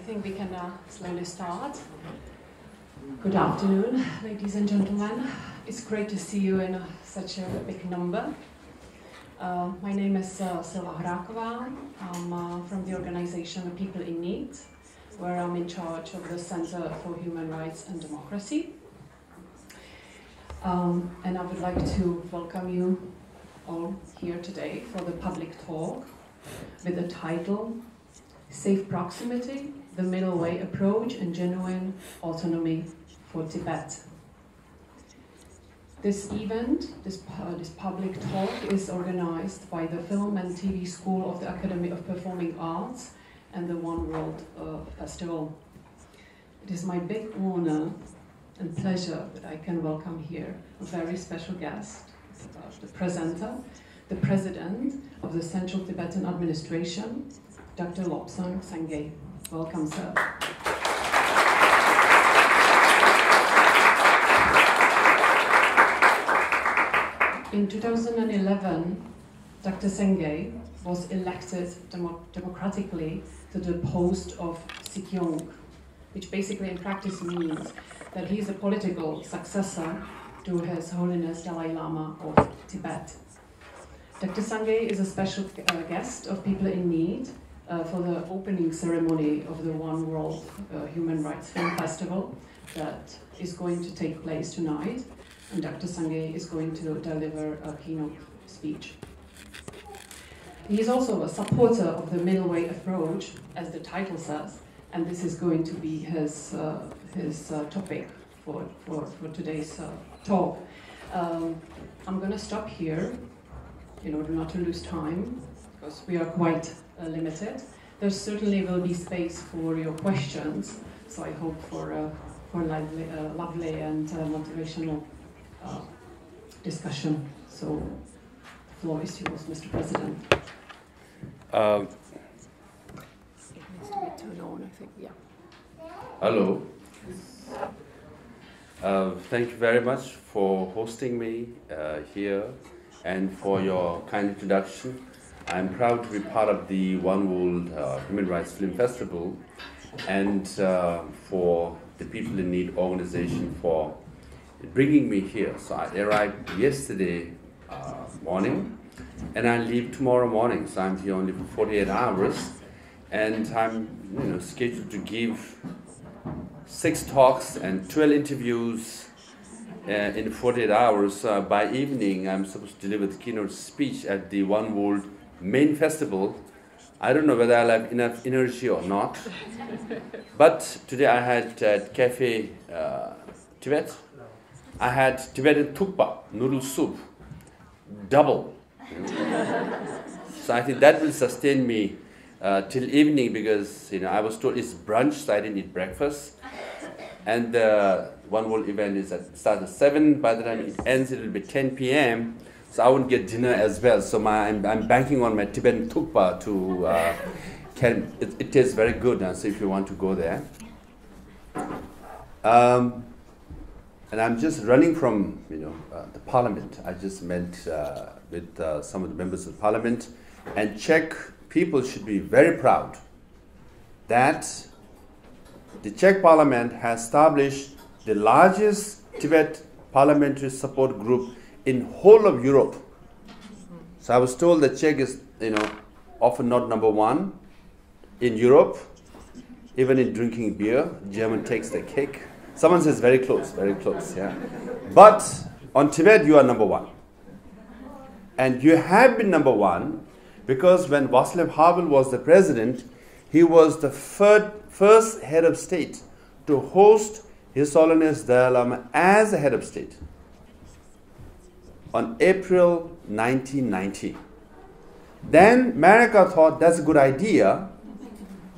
think we can slowly start. Good afternoon, ladies and gentlemen. It's great to see you in such a big number. My name is Silva Hráková. I'm from the organization People in Need, where I'm in charge of the Center for Human Rights and Democracy. And I would like to welcome you all here today for the public talk with the title Safe Proximity, the Middle Way Approach and Genuine Autonomy for Tibet. This event, this public talk is organized by the Film and TV School of the Academy of Performing Arts and the One World Festival. It is my big honor and pleasure that I can welcome here a very special guest, the presenter, the president of the Central Tibetan Administration, Dr. Lobsang Sangay. Welcome, sir. In 2011, Dr. Sangay was elected democratically to the post of Sikyong, which basically in practice means that he is a political successor to His Holiness Dalai Lama of Tibet. Dr. Sangay is a special guest of People in Need for the opening ceremony of the One World Human Rights Film Festival that is going to take place tonight, and Dr. Sangay is going to deliver a keynote speech. He is also a supporter of the middle way approach, as the title says, and this is going to be his topic for today's talk. I'm going to stop here in order not to lose time, because we are quite limited. There certainly will be space for your questions, so I hope for a lovely and motivational discussion. So the floor is yours, Mr. President. It needs to be turned on, I think, yeah. Hello. Thank you very much for hosting me here and for your kind introduction. I'm proud to be part of the One World Human Rights Film Festival and for the People in Need organization for bringing me here. So I arrived yesterday morning and I leave tomorrow morning. So I'm here only for 48 hours and I'm scheduled to give 6 talks and 12 interviews in 48 hours. By evening, I'm supposed to deliver the keynote speech at the One World main festival. I don't know whether I'll have enough energy or not. But today I had at Cafe Tibet, I had Tibetan thukpa, noodle soup, double. So I think that will sustain me till evening because I was told it's brunch, so I didn't eat breakfast. And the One World event starts at 7. By the time it ends, it will be 10 p.m. So I won't get dinner as well. So I'm banking on my Tibetan thukpa to it tastes very good. So if you want to go there, and I'm just running from the Parliament. I just met with some of the members of the Parliament, and Czech people should be very proud that the Czech Parliament has established the largest Tibet parliamentary support group in whole of Europe. So I was told that Czech is, often not number 1 in Europe, even in drinking beer. German takes the cake. Someone says very close, yeah. But on Tibet, you are number 1. And you have been number 1 because when Václav Havel was the president, he was the first head of state to host His Holiness Dalai Lama as a head of state on April 1990. Then America thought that's a good idea,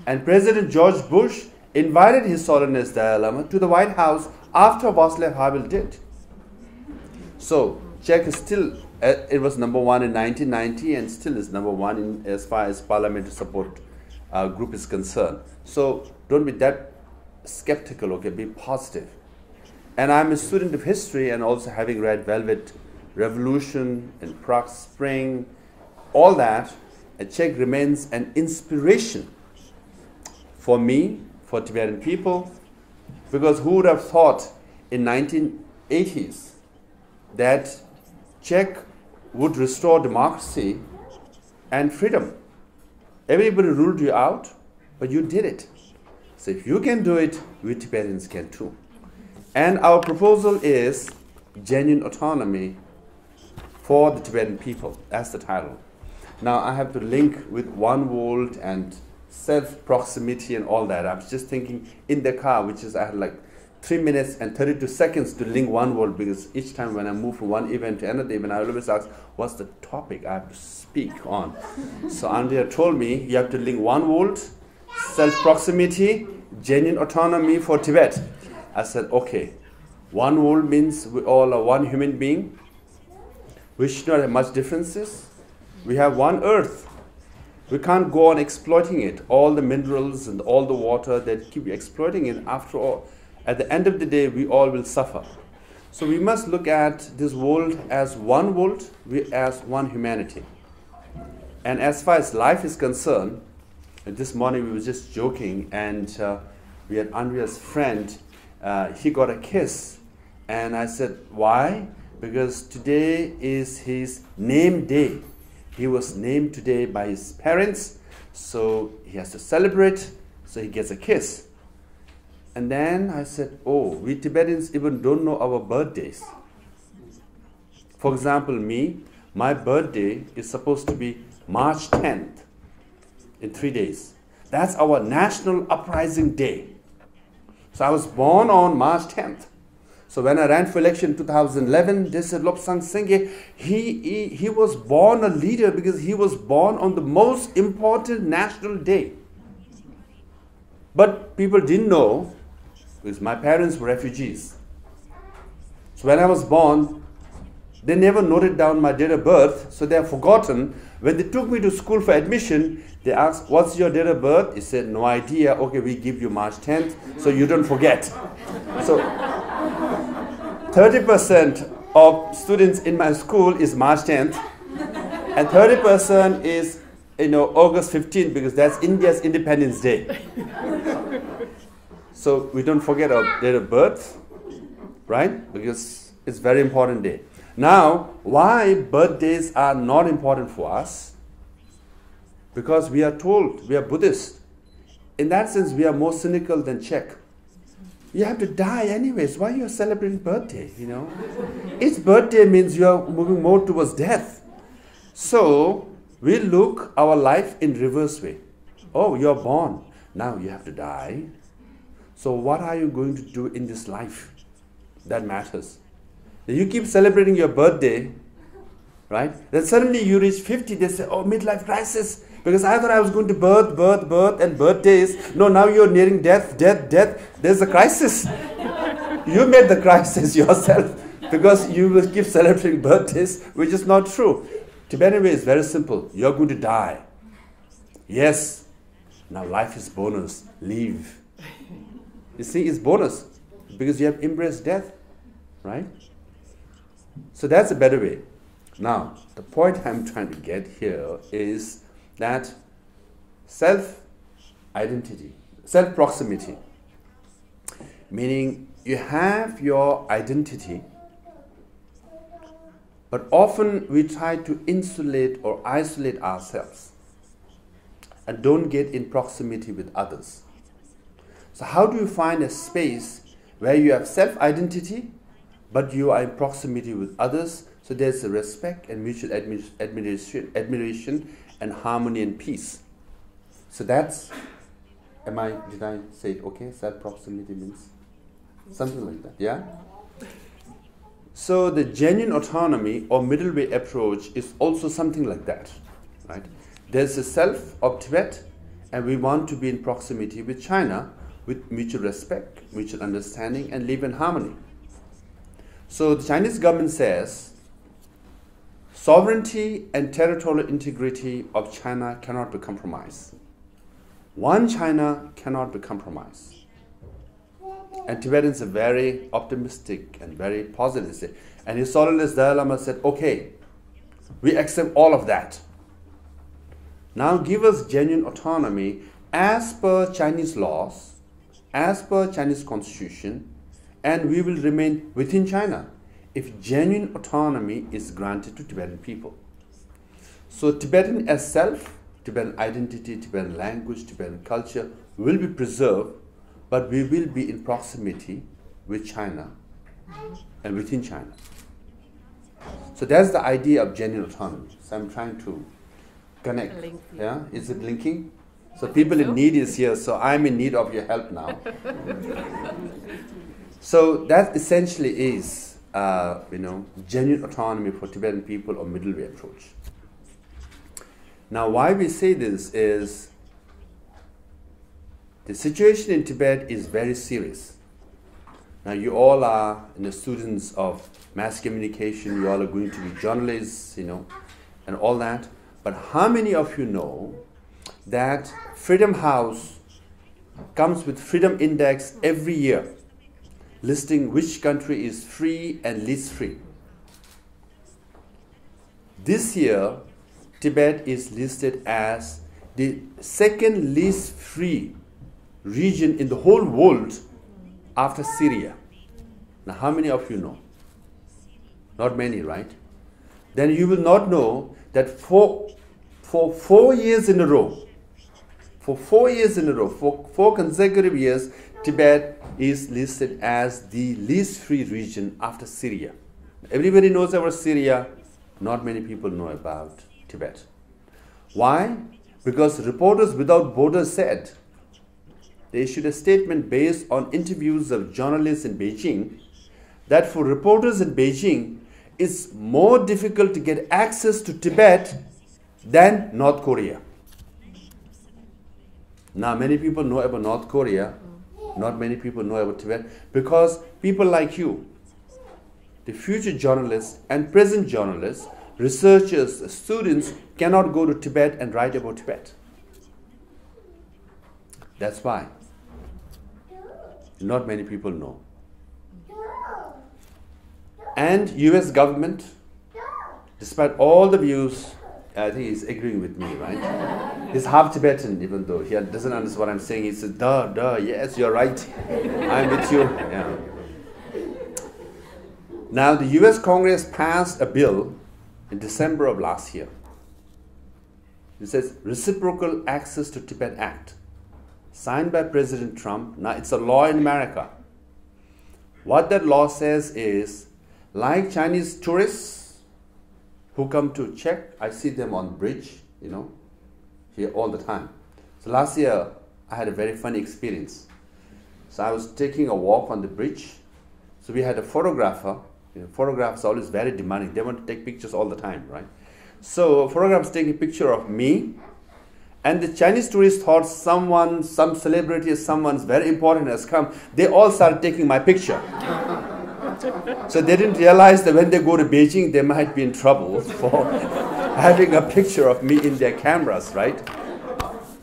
and President George Bush invited His Holiness Dalai Lama to the White House after Václav Havel did. So Czech is still, it was number 1 in 1990 and still is number 1 as far as parliamentary support group is concerned. So don't be that skeptical, okay, be positive. And I'm a student of history and also having read Velvet Revolution and Prague Spring, all that, Czech remains an inspiration for me, for Tibetan people, because who would have thought in 1980s that Czech would restore democracy and freedom. Everybody ruled you out, but you did it. So if you can do it, we Tibetans can too. And our proposal is genuine autonomy for the Tibetan people. That's the title. Now I have to link with one world and self-proximity and all that. I was just thinking in the car, which is I had like 3 minutes and 32 seconds to link one world, because each time when I move from one event to another event, I always ask, what's the topic I have to speak on? So Andrea told me, you have to link one world, self-proximity, genuine autonomy for Tibet. I said, okay, one world means we all are one human being. We should not have much differences. We have one earth. We can't go on exploiting it. All the minerals and all the water that keep exploiting it, after all, at the end of the day, we all will suffer. So we must look at this world as one world, as one humanity. And as far as life is concerned, this morning we were just joking, and we had Andrea's friend, he got a kiss. And I said, why? Because today is his name day. He was named today by his parents, so he has to celebrate, so he gets a kiss. And then I said, oh, we Tibetans even don't know our birthdays. For example, me, my birthday is supposed to be March 10th, in 3 days. That's our national uprising day. So I was born on March 10th. So when I ran for election in 2011, they said Lobsang Sangay, he was born a leader because he was born on the most important national day. But people didn't know, because my parents were refugees. So when I was born, they never noted down my date of birth, so they have forgotten. When they took me to school for admission, they asked, what's your date of birth? He said, no idea. Okay, we give you March 10th, so you don't forget. So 30% of students in my school is March 10th, and 30% is August 15th, because that's India's Independence Day. So we don't forget our date of birth, right? Because it's a very important day. Now, why birthdays are not important for us? Because we are told we are Buddhist. In that sense, we are more cynical than Czech. You have to die anyways. Why are you celebrating birthday, Each birthday means you are moving more towards death. So, we look our life in reverse way. Oh, you're born. Now you have to die. So what are you going to do in this life? That matters. You keep celebrating your birthday, right? Then suddenly you reach 50, they say, oh, midlife crisis. Because I thought I was going to birth, and birthdays. No, now you're nearing death. There's a crisis. You made the crisis yourself, because you will keep celebrating birthdays, which is not true. Tibetan way is very simple. You're going to die. Yes. Now life is bonus. Live. You see, it's bonus, because you have embraced death, right? So that's a better way. Now, the point I'm trying to get here is that self-identity, self-proximity, meaning you have your identity, but often we try to insulate or isolate ourselves and don't get in proximity with others. So how do you find a space where you have self-identity, but you are in proximity with others, so there's a respect and mutual admiration and harmony and peace? So that's, did I say it okay? Self-proximity means something like that, yeah? So the genuine autonomy or middle way approach is also something like that, right? There's a self of Tibet, and we want to be in proximity with China, with mutual respect, mutual understanding, and live in harmony. So the Chinese government says, sovereignty and territorial integrity of China cannot be compromised. One China cannot be compromised. And Tibetans are very optimistic and very positive. And His Holiness Dalai Lama said, okay, we accept all of that. Now give us genuine autonomy as per Chinese laws, as per Chinese constitution, and we will remain within China if genuine autonomy is granted to Tibetan people. So Tibetan as self, Tibetan identity, Tibetan language, Tibetan culture will be preserved, but we will be in proximity with China and within China. So that's the idea of genuine autonomy. So I'm trying to connect. Yeah, is it linking? So people in need is here, so I'm in need of your help now. So that essentially is, genuine autonomy for Tibetan people or middle way approach. Now, why we say this is the situation in Tibet is very serious. Now, you all are students of mass communication, you all are going to be journalists, and all that. But how many of you know that Freedom House comes with Freedom Index every year, listing which country is free and least free? This year, Tibet is listed as the second least free region in the whole world after Syria. Now, how many of you know? Not many, right? Then you will not know that for 4 years in a row, for 4 consecutive years, Tibet is listed as the least free region after Syria. Everybody knows about Syria, not many people know about Tibet. Why? Because Reporters Without Borders said, they issued a statement based on interviews of journalists in Beijing, that for reporters in Beijing, it's more difficult to get access to Tibet than North Korea. Now, many people know about North Korea, not many people know about Tibet, because people like you, the future journalists and present journalists, researchers, students, cannot go to Tibet and write about Tibet. That's why. Not many people know. And US government, despite all the views, I think he's agreeing with me, right? He's half Tibetan, even though he doesn't understand what I'm saying. He says, duh, yes, you're right. I'm with you. Yeah. Now, the US Congress passed a bill in December of last year. It says Reciprocal Access to Tibet Act, signed by President Trump. Now, it's a law in America. What that law says is, like Chinese tourists who come to Czech, I see them on bridge, here all the time. So last year, I had a very funny experience. So I was taking a walk on the bridge. So we had a photographer. Photographers are always very demanding. They want to take pictures all the time, right? So a photographer is taking a picture of me, and the Chinese tourists thought some celebrity, someone's very important has come. They all started taking my picture. So they didn't realize that when they go to Beijing, they might be in trouble for having a picture of me in their cameras, right?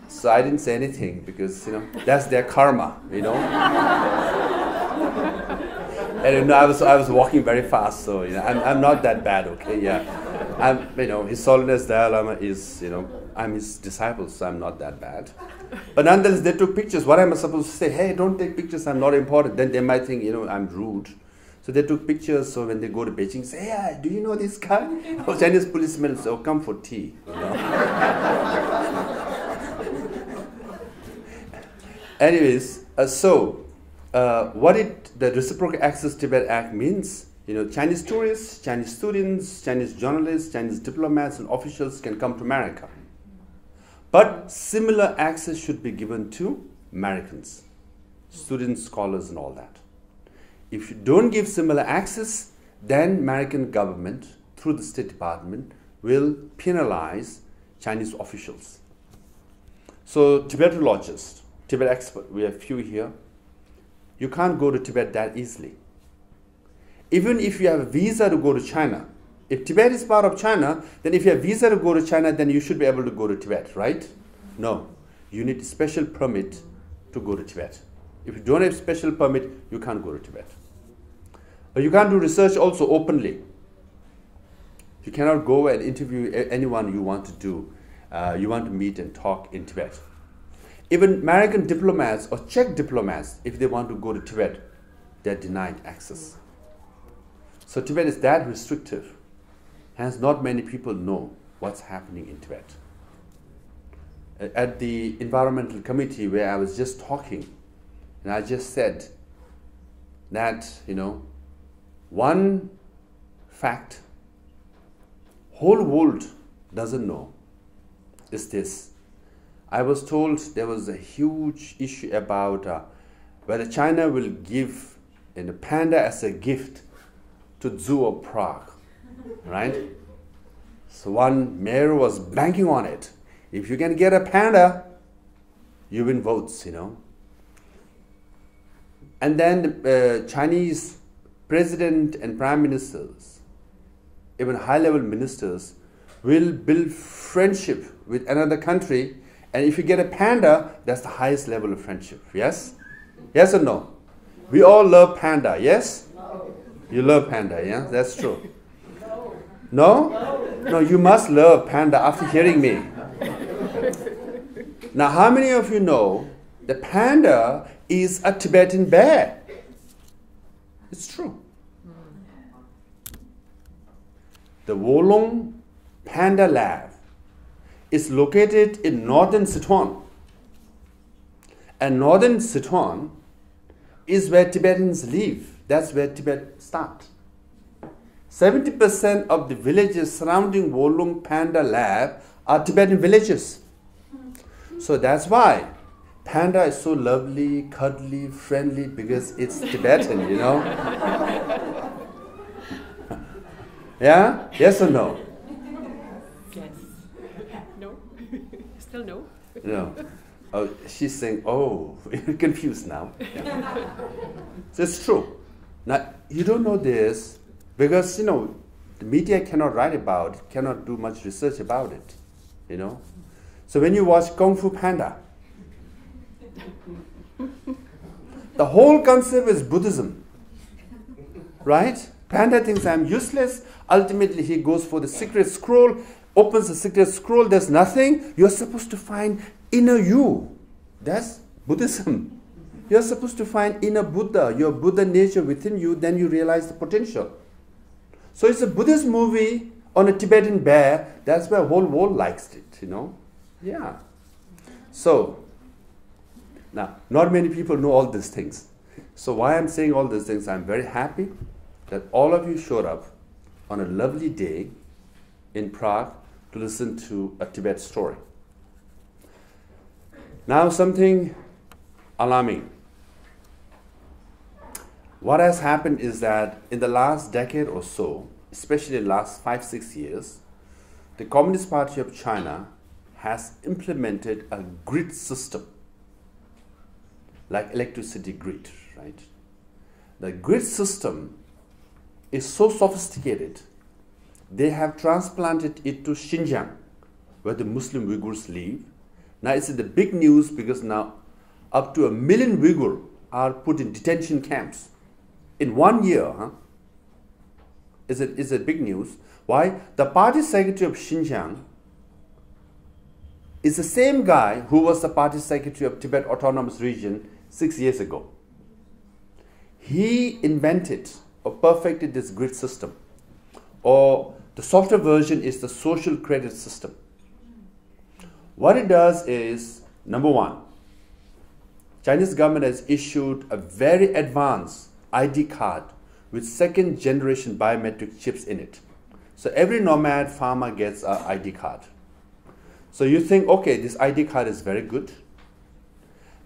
So I didn't say anything because, that's their karma, And I was walking very fast, so I'm not that bad, okay? Yeah, His Holiness Dalai Lama is, I'm his disciple, so I'm not that bad. But nonetheless, they took pictures. What am I supposed to say? Hey, don't take pictures. I'm not important. Then they might think, I'm rude. So they took pictures. So when they go to Beijing, say, hey, do you know this guy? Oh, Chinese policemen say, oh, come for tea. Anyways, what the Reciprocal Access Tibet Act means, Chinese tourists, Chinese students, Chinese journalists, Chinese diplomats and officials can come to America. But similar access should be given to Americans, students, scholars and all that. If you don't give similar access, then American government, through the State Department, will penalize Chinese officials. So Tibetologists, Tibet experts, we have few here. You can't go to Tibet that easily. Even if you have a visa to go to China, if Tibet is part of China, then if you have a visa to go to China, then you should be able to go to Tibet, right? No. You need a special permit to go to Tibet. If you don't have a special permit, you can't go to Tibet. But you can't do research also openly. You cannot go and interview anyone you want to do, you want to meet and talk in Tibet. Even American diplomats or Czech diplomats, if they want to go to Tibet, they're denied access. So Tibet is that restrictive. Hence, not many people know what's happening in Tibet. At the environmental committee where I was just talking, and I just said that, one fact whole world doesn't know is this. I was told there was a huge issue about whether China will give a panda as a gift to Zoo of Prague, right? So one mayor was banking on it. If you can get a panda, you win votes, And then the Chinese president and prime ministers, even high-level ministers, will build friendship with another country, and if you get a panda, that's the highest level of friendship, yes? Yes or no? We all love panda, yes? No. You love panda, yeah? That's true. No? No, you must love panda after hearing me. Now, how many of you know the panda is a Tibetan bear? It's true. The Wolong Panda Lab is located in northern Sichuan. And northern Sichuan is where Tibetans live. That's where Tibet starts. 70% of the villages surrounding Wolong Panda Lab are Tibetan villages. So that's why panda is so lovely, cuddly, friendly, because it's Tibetan, Yeah? Yes or no? Yes. No? Still no? No. Oh, she's saying, oh, you're confused now. Yeah. So it's true. Now, you don't know this because, the media cannot write about it, cannot do much research about it, So when you watch Kung Fu Panda, the whole concept is Buddhism, right? Panda thinks I'm useless. Ultimately, he goes for the secret scroll, opens the secret scroll, there's nothing. You're supposed to find inner you. That's Buddhism. You're supposed to find inner Buddha, your Buddha nature within you, then you realize the potential. So it's a Buddhist movie on a Tibetan bear. That's why the whole world likes it, Yeah. So, now, not many people know all these things. So why I'm saying all these things, I'm very happy that all of you showed up on a lovely day in Prague to listen to a Tibet story. Now something alarming. What has happened is that in the last decade or so, especially the last 5-6 years, the Communist Party of China has implemented a grid system, like electricity grid, right? The grid system is so sophisticated, they have transplanted it to Xinjiang, where the Muslim Uyghurs live. Now it's in the big news because now up to 1 million Uyghurs are put in detention camps in 1 year. Is it big news? Why? The party secretary of Xinjiang is the same guy who was the party secretary of Tibet Autonomous Region 6 years ago. He invented or perfected this grid system, or the software version is the social credit system. What it does is, number one, Chinese government has issued a very advanced ID card with second generation biometric chips in it. So every nomad farmer gets an ID card. So you think, okay, this ID card is very good.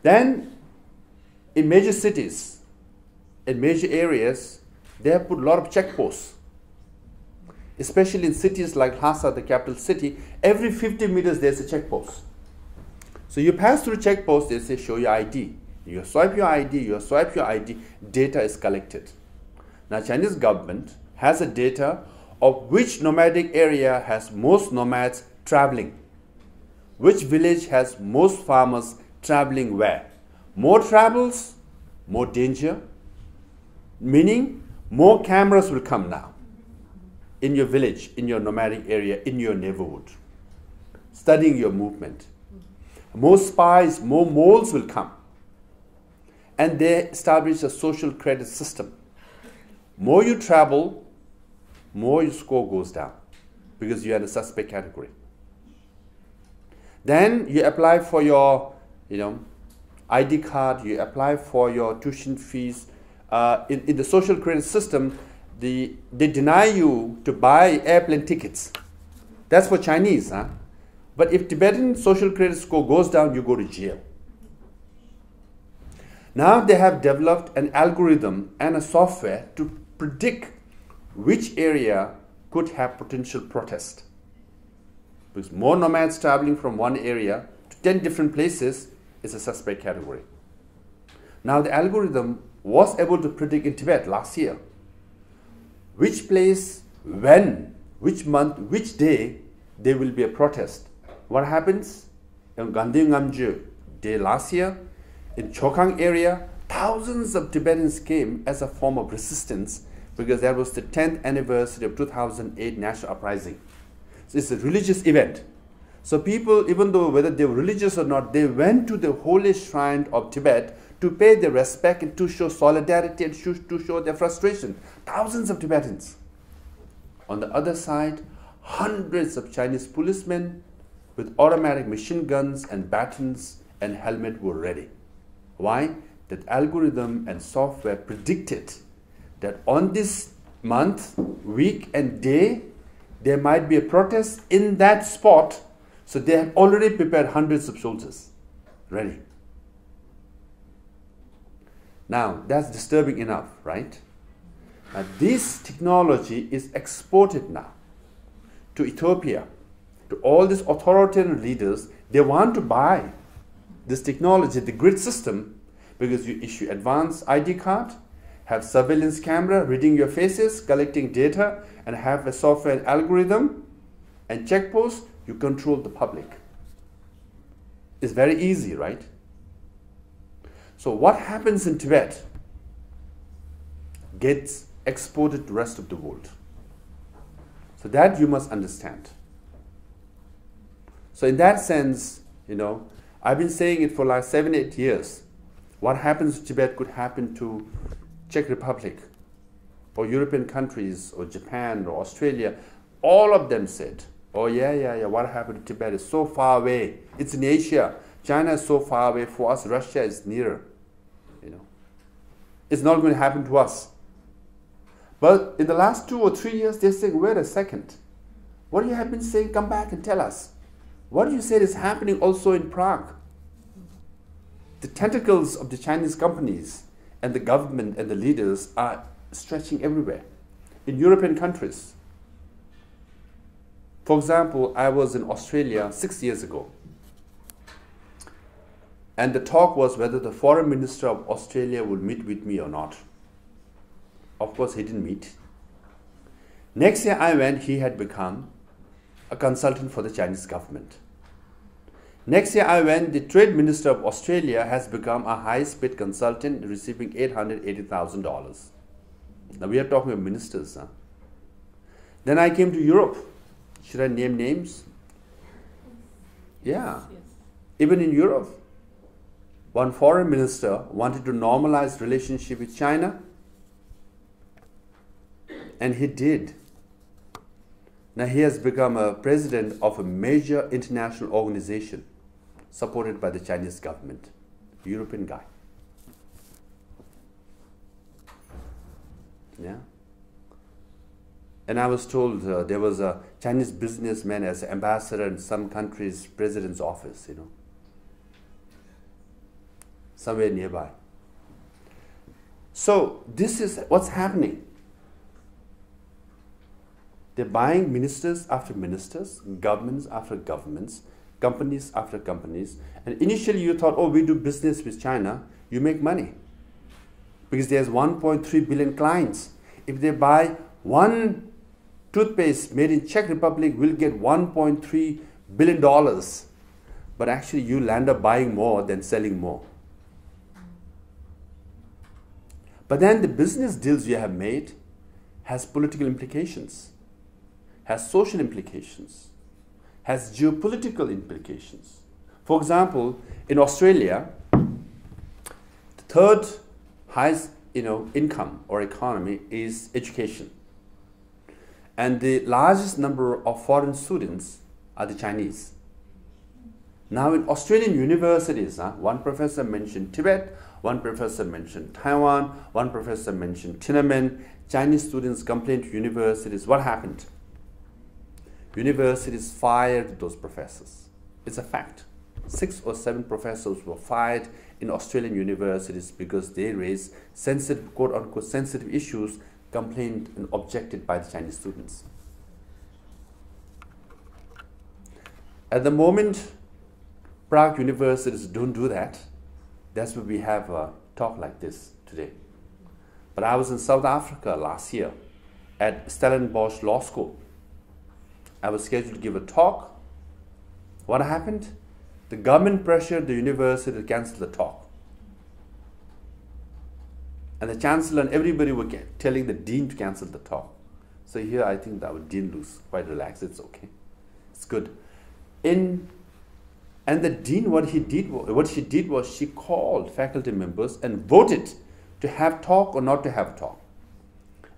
Then in major cities, in major areas, they have put a lot of checkposts. Especially in cities like Lhasa, the capital city, every 50 meters there's a checkpost. So you pass through checkpost, they say show your ID. You swipe your ID, data is collected. Now Chinese government has a data of which nomadic area has most nomads traveling. Which village has most farmers traveling where? More travels, more danger. Meaning, more cameras will come now in your village, in your nomadic area, in your neighborhood, studying your movement. more spies, more moles will come. And they establish a social credit system. More you travel, more your score goes down because you are in the suspect category. Then you apply for your, ID card, you apply for your tuition fees. In the social credit system, they deny you to buy airplane tickets. That's for Chinese, huh? But if Tibetan social credit score goes down, you go to jail. Now they have developed an algorithm and a software to predict which area could have potential protest. Because more nomads traveling from one area to 10 different places is a suspect category. Now the algorithm was able to predict in Tibet last year which place, when, which month, which day there will be a protest. What happens? In Gandhi Ngamju day last year, in Chokang area, thousands of Tibetans came as a form of resistance because that was the 10th anniversary of 2008 national uprising. So it's a religious event. So people, even though whether they were religious or not, they went to the holy shrine of Tibet to pay their respect and to show solidarity and to show their frustration. Thousands of Tibetans. On the other side, hundreds of Chinese policemen with automatic machine guns and batons and helmet were ready. Why? That algorithm and software predicted that on this month, week and day, there might be a protest in that spot. So they have already prepared hundreds of soldiers ready. Now, that's disturbing enough, right? Now, this technology is exported now to Ethiopia, to all these authoritarian leaders. They want to buy this technology, the grid system, because you issue advanced ID card, have surveillance camera reading your faces, collecting data, and have a software and algorithm and check posts, you control the public. It's very easy, right? So what happens in Tibet gets exported to the rest of the world. So that you must understand. So in that sense, I've been saying it for like 7-8 years. What happens to Tibet could happen to Czech Republic or European countries or Japan or Australia. All of them said, oh yeah, what happened to Tibet is so far away. It's in Asia. China is so far away. For us, Russia is nearer. It's not going to happen to us. But in the last 2 or 3 years, they're saying, wait a second. What you have been saying, come back and tell us. What you said is happening also in Prague. The tentacles of the Chinese companies and the government and the leaders are stretching everywhere. In European countries. For example, I was in Australia 6 years ago. And the talk was whether the foreign minister of Australia would meet with me or not. Of course, he didn't meet. Next year I went, he had become a consultant for the Chinese government. Next year I went, the trade minister of Australia has become a high-speed consultant receiving $880,000. Now we are talking about ministers. Huh? Then I came to Europe. Should I name names? Yeah. Yes. Even in Europe, one foreign minister wanted to normalize relationship with China, and he did. Now he has become a president of a major international organization supported by the Chinese government, a European guy. Yeah. And I was told there was a Chinese businessman as an ambassador in some country's president's office, somewhere nearby. So this is what's happening. They're buying ministers after ministers, governments after governments, companies after companies. And initially you thought, oh, we do business with China, you make money. Because there's 1.3 billion clients. If they buy one toothpaste made in Czech Republic, we'll get $1.3 billion. But actually you land up buying more than selling more. But then the business deals you have made has political implications, has social implications, has geopolitical implications. For example, in Australia, the third highest income or economy is education. And the largest number of foreign students are the Chinese. Now in Australian universities, one professor mentioned Tibet, one professor mentioned Taiwan, one professor mentioned Tiananmen. Chinese students complained to universities. What happened? Universities fired those professors. It's a fact. 6 or 7 professors were fired in Australian universities because they raised sensitive, quote-unquote, sensitive issues, complained and objected by the Chinese students. At the moment, Prague universities don't do that. That's why we have a talk like this today. But I was in South Africa last year at Stellenbosch Law School. I was scheduled to give a talk. What happened? The government pressured the university to cancel the talk. And the chancellor and everybody were telling the dean to cancel the talk. So here I think that our dean looks quite relaxed. It's okay. It's good. And the dean, what she did was she called faculty members and voted to have talk or not to have talk.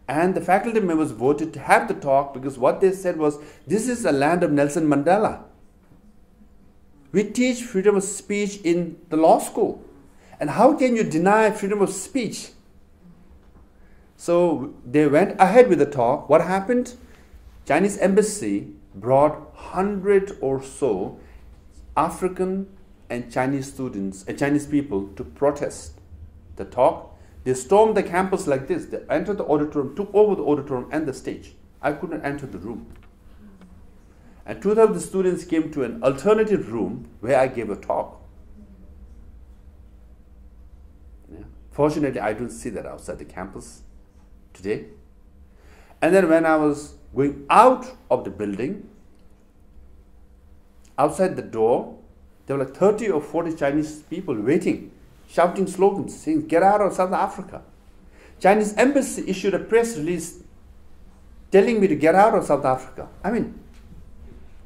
And the faculty members voted to have the talk because what they said was, this is a land of Nelson Mandela. We teach freedom of speech in the law school. And how can you deny freedom of speech? So they went ahead with the talk. What happened? Chinese embassy brought 100 or so African and Chinese students and Chinese people to protest the talk. They stormed the campus like this. They entered the auditorium, took over the auditorium and the stage. I couldn't enter the room. And 2 of the students came to an alternative room where I gave a talk. Yeah. Fortunately, I don't see that outside the campus today. And then when I was going out of the building, outside the door, there were like 30 or 40 Chinese people waiting, shouting slogans, saying, "Get out of South Africa." Chinese embassy issued a press release telling me to get out of South Africa. I mean,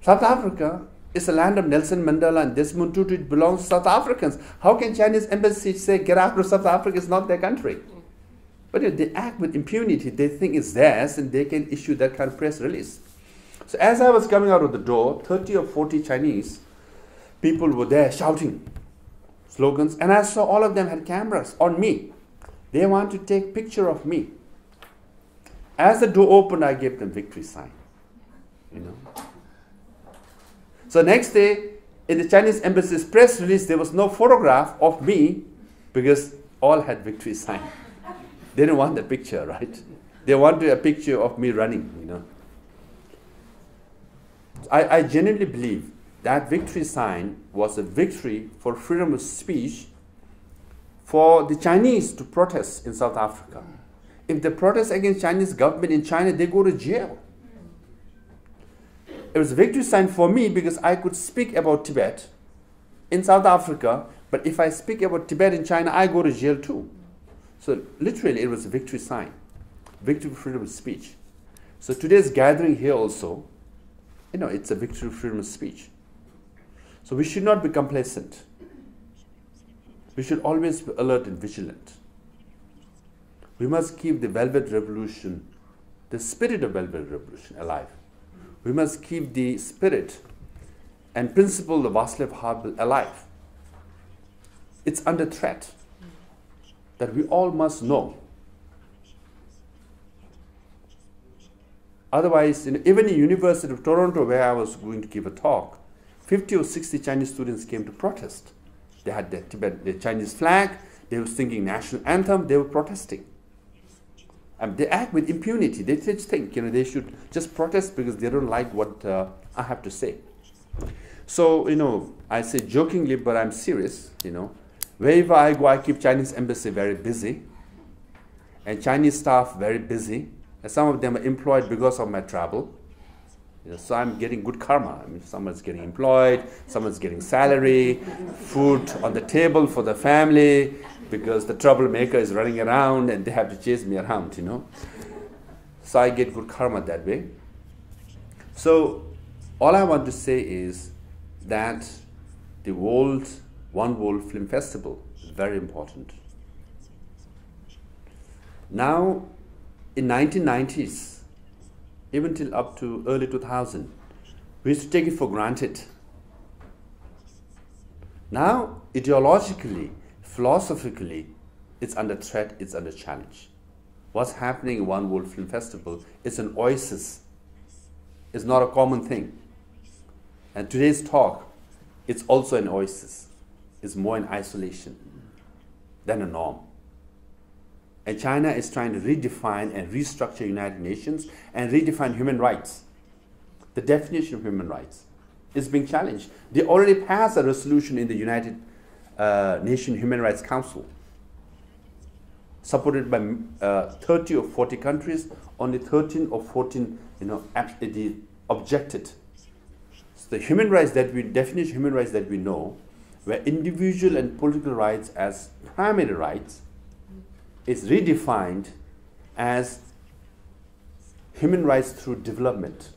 South Africa is the land of Nelson Mandela and Desmond Tutu. It belongs to South Africans. How can Chinese embassy say, get out of South Africa? It's not their country. But they act with impunity. They think it's theirs and they can issue that kind of press release. So as I was coming out of the door, 30 or 40 Chinese people were there shouting slogans, and I saw all of them had cameras on me. They want to take a picture of me. As the door opened, I gave them victory sign. So next day, in the Chinese embassy's press release, there was no photograph of me because all had victory sign. They didn't want the picture, right? They wanted a picture of me running, I genuinely believe that victory sign was a victory for freedom of speech for the Chinese to protest in South Africa. If they protest against Chinese government in China, they go to jail. It was a victory sign for me because I could speak about Tibet in South Africa, but if I speak about Tibet in China, I go to jail too. So literally it was a victory sign, victory for freedom of speech. So today's gathering here also, it's a victory for freedom of speech. So we should not be complacent. We should always be alert and vigilant. We must keep the Velvet Revolution, the spirit of Velvet Revolution alive. We must keep the spirit and principle of Václav Havel alive. It's under threat that we all must know. Otherwise, even in University of Toronto, where I was going to give a talk, 50 or 60 Chinese students came to protest. They had the Chinese flag, they were singing national anthem, they were protesting. They act with impunity. They just think, they should just protest because they don't like what I have to say. So, I say jokingly, but I'm serious, Wherever I go, I keep Chinese embassy very busy and Chinese staff very busy. And some of them are employed because of my travel. So I'm getting good karma. Someone's getting employed, someone's getting salary, food on the table for the family, because the troublemaker is running around and they have to chase me around, So I get good karma that way. So all I want to say is that the One World Film Festival is very important. Now, in 1990s, even till up to early 2000, we used to take it for granted. Now, ideologically, philosophically, it's under threat, it's under challenge. What's happening in One World Film Festival is an oasis. It's not a common thing. And today's talk, it's also an oasis. It's more in isolation than a norm. And China is trying to redefine and restructure United Nations and redefine human rights. The definition of human rights is being challenged. They already passed a resolution in the United Nations Human Rights Council, supported by 30 or 40 countries. Only 13 or 14, actually objected. So the human rights definition of human rights that we know, where individual and political rights as primary rights, is redefined as human rights through development.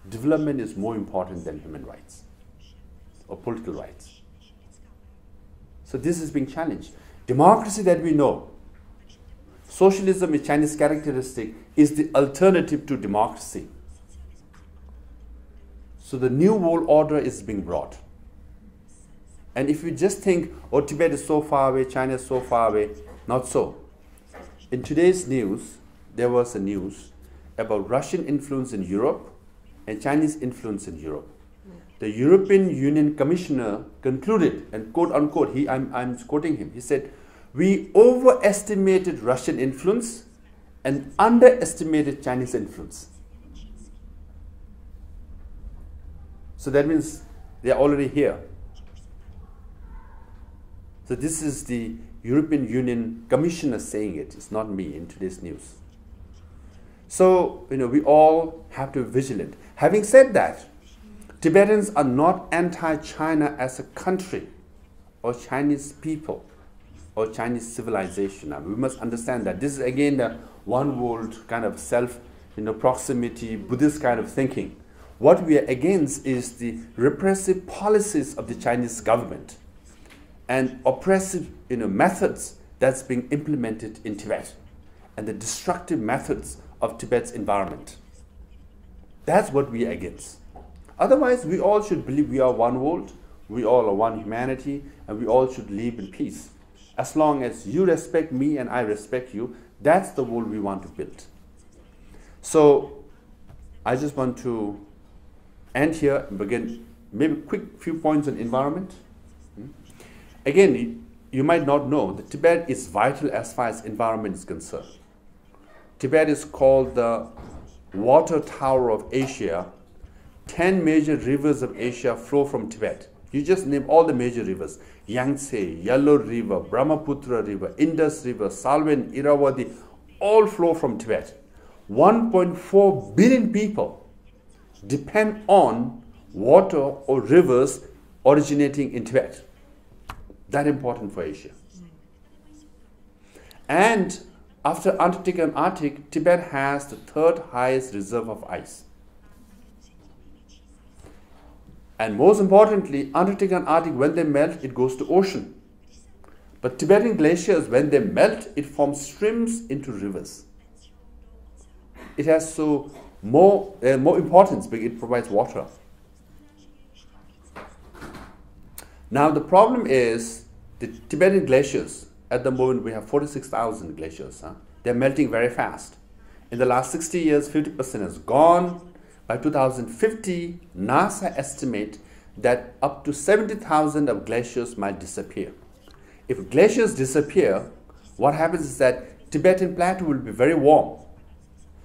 Development is more important than human rights or political rights. So this is being challenged. Democracy that we know, socialism is Chinese characteristic, is the alternative to democracy. So the new world order is being brought. And if you just think, oh, Tibet is so far away, China is so far away, not so. In today's news, there was a news about Russian influence in Europe and Chinese influence in Europe. The European Union Commissioner concluded, and quote unquote, I'm quoting him, he said, we overestimated Russian influence and underestimated Chinese influence. So that means they're already here. So this is the European Union Commissioner saying it. It's not me in today's news. So, we all have to be vigilant. Having said that, Tibetans are not anti-China as a country or Chinese people or Chinese civilization. We must understand that. This is again the one world kind of self, proximity, Buddhist kind of thinking. What we are against is the repressive policies of the Chinese government and oppressive methods that's being implemented in Tibet and the destructive methods of Tibet's environment. That's what we are against. Otherwise, we all should believe we are one world, we all are one humanity, and we all should live in peace. As long as you respect me and I respect you, that's the world we want to build. So, I just want to end here and begin maybe quick few points on environment. Again, you might not know that Tibet is vital as far as environment is concerned. Tibet is called the water tower of Asia. 10 major rivers of Asia flow from Tibet. You just name all the major rivers. Yangtze, Yellow River, Brahmaputra River, Indus River, Salween, Irrawaddy, all flow from Tibet. 1.4 billion people depend on water or rivers originating in Tibet. That important for Asia. And after Antarctica and Arctic, Tibet has the third highest reserve of ice. And most importantly, Antarctica and Arctic, when they melt, it goes to ocean. But Tibetan glaciers, when they melt, it forms streams into rivers. It has so more importance because it provides water. Now the problem is the Tibetan glaciers. At the moment we have 46,000 glaciers. They're melting very fast. In the last 60 years, 50% has gone. By 2050, NASA estimate that up to 70,000 of glaciers might disappear. If glaciers disappear, what happens is that Tibetan plateau will be very warm.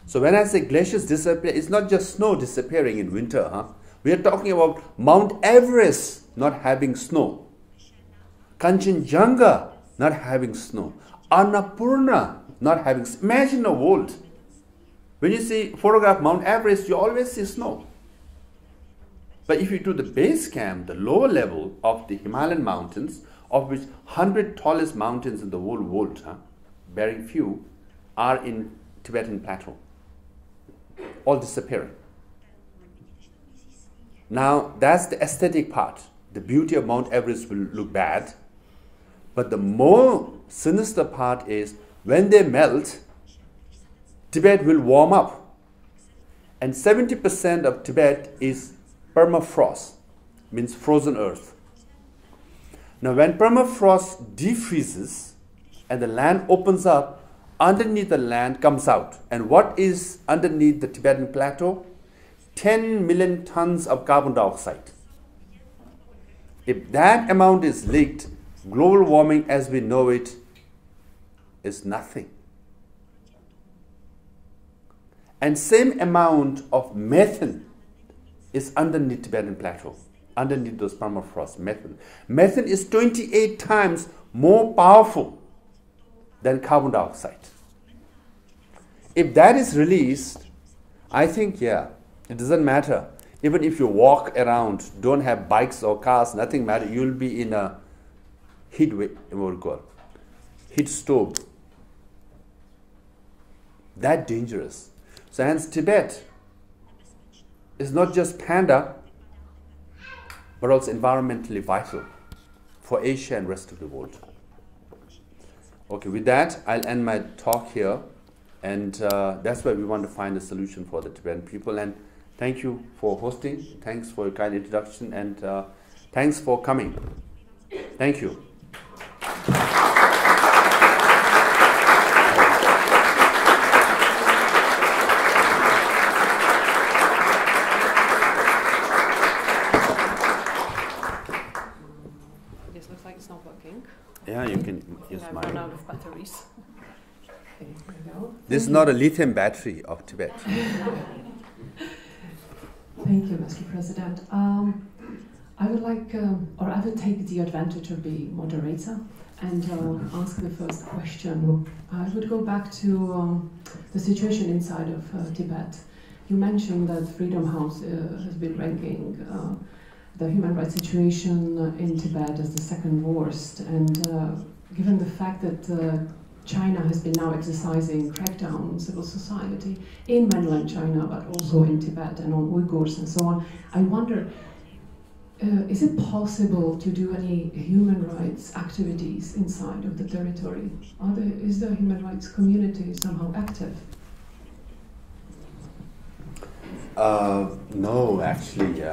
So when I say glaciers disappear, it's not just snow disappearing in winter. We are talking about Mount Everest not having snow, Kanchenjunga not having snow, Annapurna not having snow. Imagine a world. When you see photograph Mount Everest, you always see snow. But if you do the base camp, the lower level of the Himalayan mountains, of which 100 tallest mountains in the whole world, bearing few, are in Tibetan plateau, all disappearing. Now, that's the aesthetic part. the beauty of Mount Everest will look bad, but the more sinister part is when they melt, Tibet will warm up. And 70% of Tibet is permafrost, means frozen earth. Now when permafrost defreezes and the land opens up, underneath the land comes out. And what is underneath the Tibetan plateau? 10 million tons of carbon dioxide. If that amount is leaked, global warming as we know it is nothing. And same amount of methane is underneath Tibetan plateau, underneath those permafrost, methane. Methane is 28 times more powerful than carbon dioxide. If that is released, I think, yeah, it doesn't matter. Even if you walk around, don't have bikes or cars, nothing matter. You'll be in a heat stove. That dangerous. So hence Tibet is not just panda, but also environmentally vital for Asia and rest of the world. Okay, with that, I'll end my talk here. And that's why we want to find a solution for the Tibetan people. And thank you for hosting. Thanks for your kind introduction. And thanks for coming. Thank you. This looks like it's not working. Yeah, you can use I've mine. run out of batteries. Okay, here we go. This is not a lithium battery of Tibet. Thank you, Mr. President. I would like, or I will take the advantage of being moderator and ask the first question. I would go back to the situation inside of Tibet. You mentioned that Freedom House has been ranking the human rights situation in Tibet as the second worst, and given the fact that China has been now exercising crackdown on civil society in mainland China, but also in Tibet and on Uyghurs and so on, I wonder, is it possible to do any human rights activities inside of the territory? Is the human rights community somehow active? No, actually,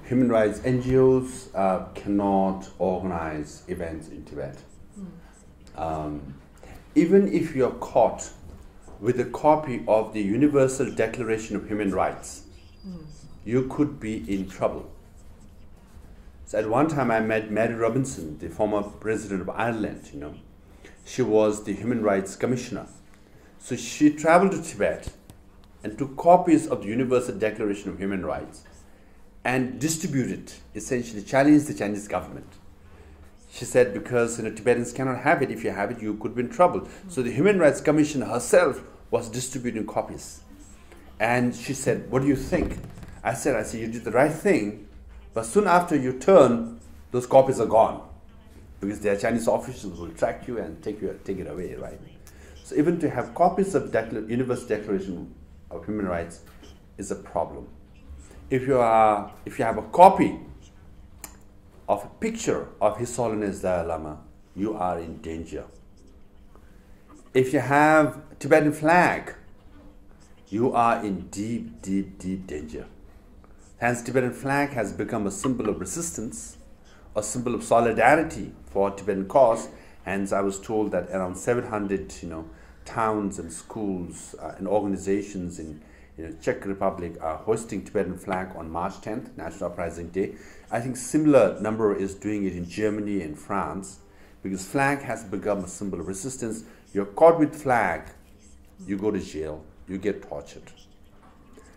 human rights NGOs cannot organize events in Tibet. Even if you are caught with a copy of the Universal Declaration of Human Rights, you could be in trouble. So at one time I met Mary Robinson, the former president of Ireland, you know. She was the Human Rights Commissioner. So she traveled to Tibet and took copies of the Universal Declaration of Human Rights and distributed, essentially challenged the Chinese government. She said, because Tibetans cannot have it. If you have it, you could be in trouble. So the Human Rights Commission herself was distributing copies. And she said, what do you think? I said, you did the right thing, but soon after you turn, those copies are gone. Because their Chinese officials will track you and take it away, right? So even to have copies of Universal Declaration of Human Rights is a problem. If you have a copy of a picture of His Holiness Dalai Lama, you are in danger. If you have a Tibetan flag, you are in deep, deep, deep danger. Hence, Tibetan flag has become a symbol of resistance, a symbol of solidarity for Tibetan cause. Hence, I was told that around 700, towns and schools and organizations in Czech Republic are hoisting Tibetan flag on March 10th, National Uprising Day. I think similar number is doing it in Germany and France, because flag has become a symbol of resistance. You're caught with flag, you go to jail, you get tortured.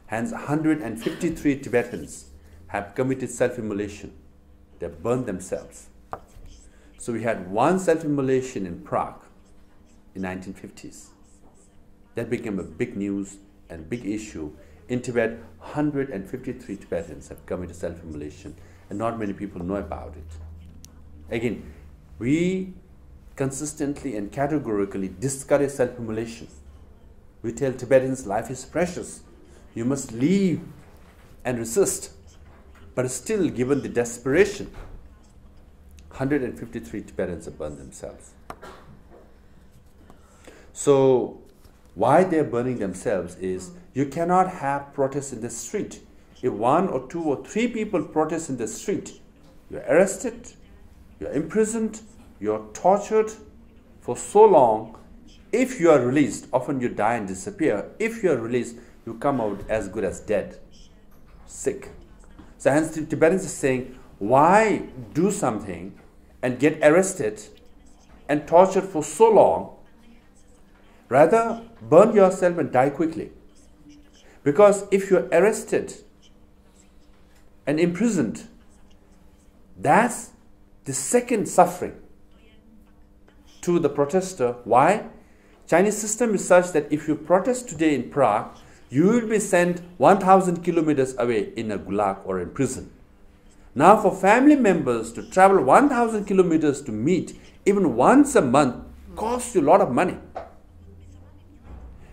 Hence, 153 Tibetans have committed self-immolation. They burned themselves. So we had one self-immolation in Prague in 1950s. That became a big news and big issue. In Tibet, 153 Tibetans have committed self-immolation, and not many people know about it. Again, we consistently and categorically discourage self-immolation. We tell Tibetans life is precious. You must live and resist. But still, given the desperation, 153 Tibetans have burned themselves. So, why they're burning themselves is you cannot have protests in the street. If 1 or 2 or 3 people protest in the street, you're arrested, you're imprisoned, you're tortured for so long. If you are released, often you die and disappear. If you are released, you come out as good as dead, sick. So hence the Tibetans are saying, why do something and get arrested and tortured for so long? Rather, burn yourself and die quickly. Because if you're arrested and imprisoned, that's the second suffering to the protester. Why? Chinese system is such that if you protest today in Prague, you will be sent 1,000 kilometers away in a gulag or in prison. Now for family members to travel 1,000 kilometers to meet even once a month costs you a lot of money.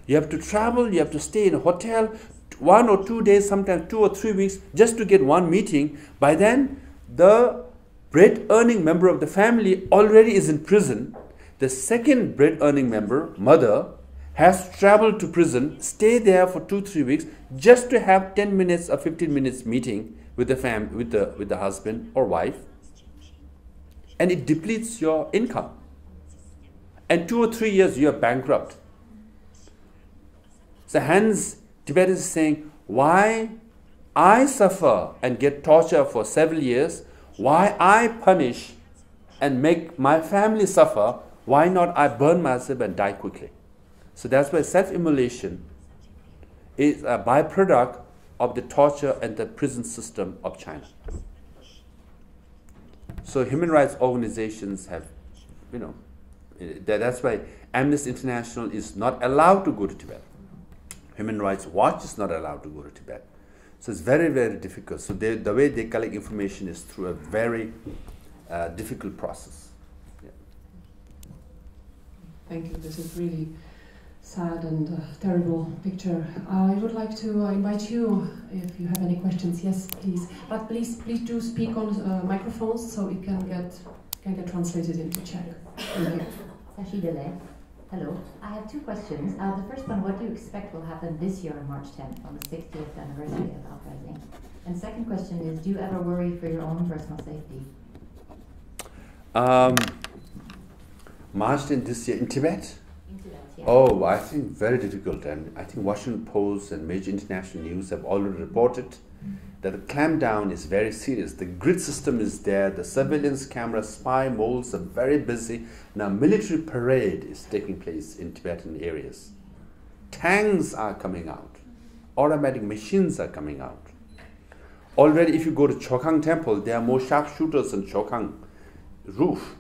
You have to travel, you have to stay in a hotel 1 or 2 days, sometimes 2 or 3 weeks just to get one meeting. By then, the bread earning member of the family already is in prison. The second bread earning member, mother, has to travel to prison, stay there for 2-3 weeks just to have 10 minutes or 15 minutes meeting with the with the husband or wife, and it depletes your income. And 2 or 3 years you are bankrupt. So hence Tibet is saying, why I suffer and get torture for several years, why I punish and make my family suffer, why not I burn myself and die quickly? So that's why self-immolation is a byproduct of the torture and the prison system of China. So human rights organizations have, that's why Amnesty International is not allowed to go to Tibet. Human Rights Watch is not allowed to go to Tibet. So it's very, very difficult. So the way they collect information is through a very difficult process. Yeah. Thank you. This is really sad and terrible picture. I would like to invite you, if you have any questions, yes, please. But please do speak on microphones so it can get translated into Czech. Hello, I have 2 questions. The first one, what do you expect will happen this year on March 10th, on the 60th anniversary of the uprising? And second question is, do you ever worry for your own personal safety? March 10th this year in Tibet? In Tibet, yeah. Oh, I think very difficult. And I think Washington Post and major international news have already reported that the clampdown is very serious. The grid system is there, the surveillance camera spy moles are very busy. Now military parade is taking place in Tibetan areas. Tanks are coming out. Automatic machines are coming out. Already if you go to Chokhang temple, there are more sharpshooters on Chokhang roof,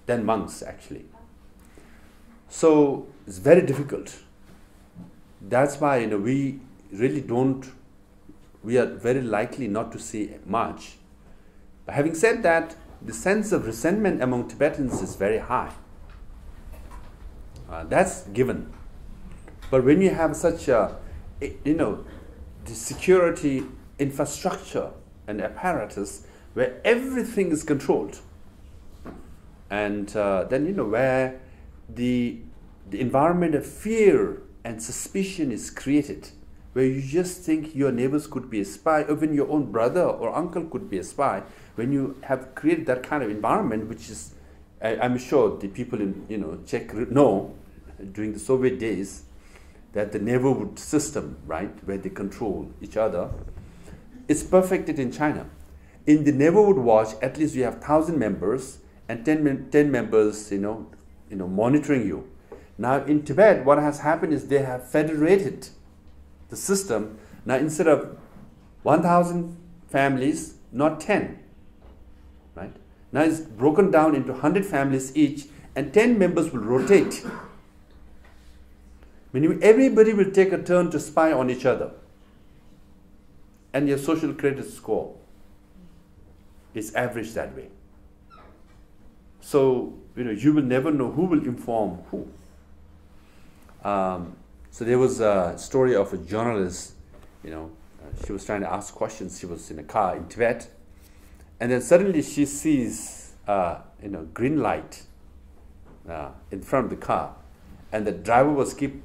than monks actually. So it's very difficult. That's why we are very likely not to see much. But having said that, the sense of resentment among Tibetans is very high. That's given. But when you have such a, the security infrastructure and apparatus where everything is controlled, and then where the environment of fear and suspicion is created, where you just think your neighbors could be a spy, even your own brother or uncle could be a spy. When you have created that kind of environment, which is, I'm sure the people in Czech know during the Soviet days, that the neighborhood system, right, where they control each other, is perfected in China. In the neighborhood watch, at least you have 1,000 members and 10 members, monitoring you. Now in Tibet, what has happened is they have federated the system. Now instead of 1,000 families, not 10, right? Now it's broken down into 100 families each, and 10 members will rotate. Meaning everybody will take a turn to spy on each other. And your social credit score is averaged that way. So, you will never know who will inform who. So there was a story of a journalist, She was trying to ask questions. She was in a car in Tibet, and then suddenly she sees, green light in front of the car, and the driver was keep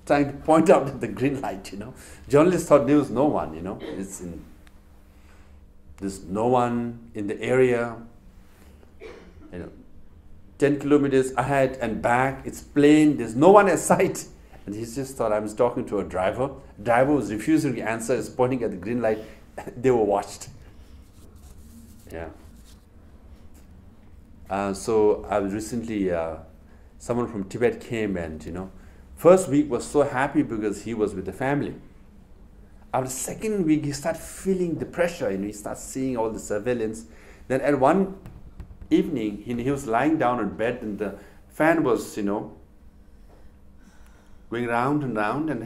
trying to point out at the green light. Journalists thought there was no one. There's no one in the area. 10 kilometers ahead and back, it's plain. There's no one at sight. And he just thought I was talking to a driver. Driver was refusing to answer, is pointing at the green light. They were watched. Yeah. So I was recently, someone from Tibet came and, first week was so happy because he was with the family. After the second week, he started feeling the pressure, he started seeing all the surveillance. Then at one evening, he was lying down in bed and the fan was, going round and round, and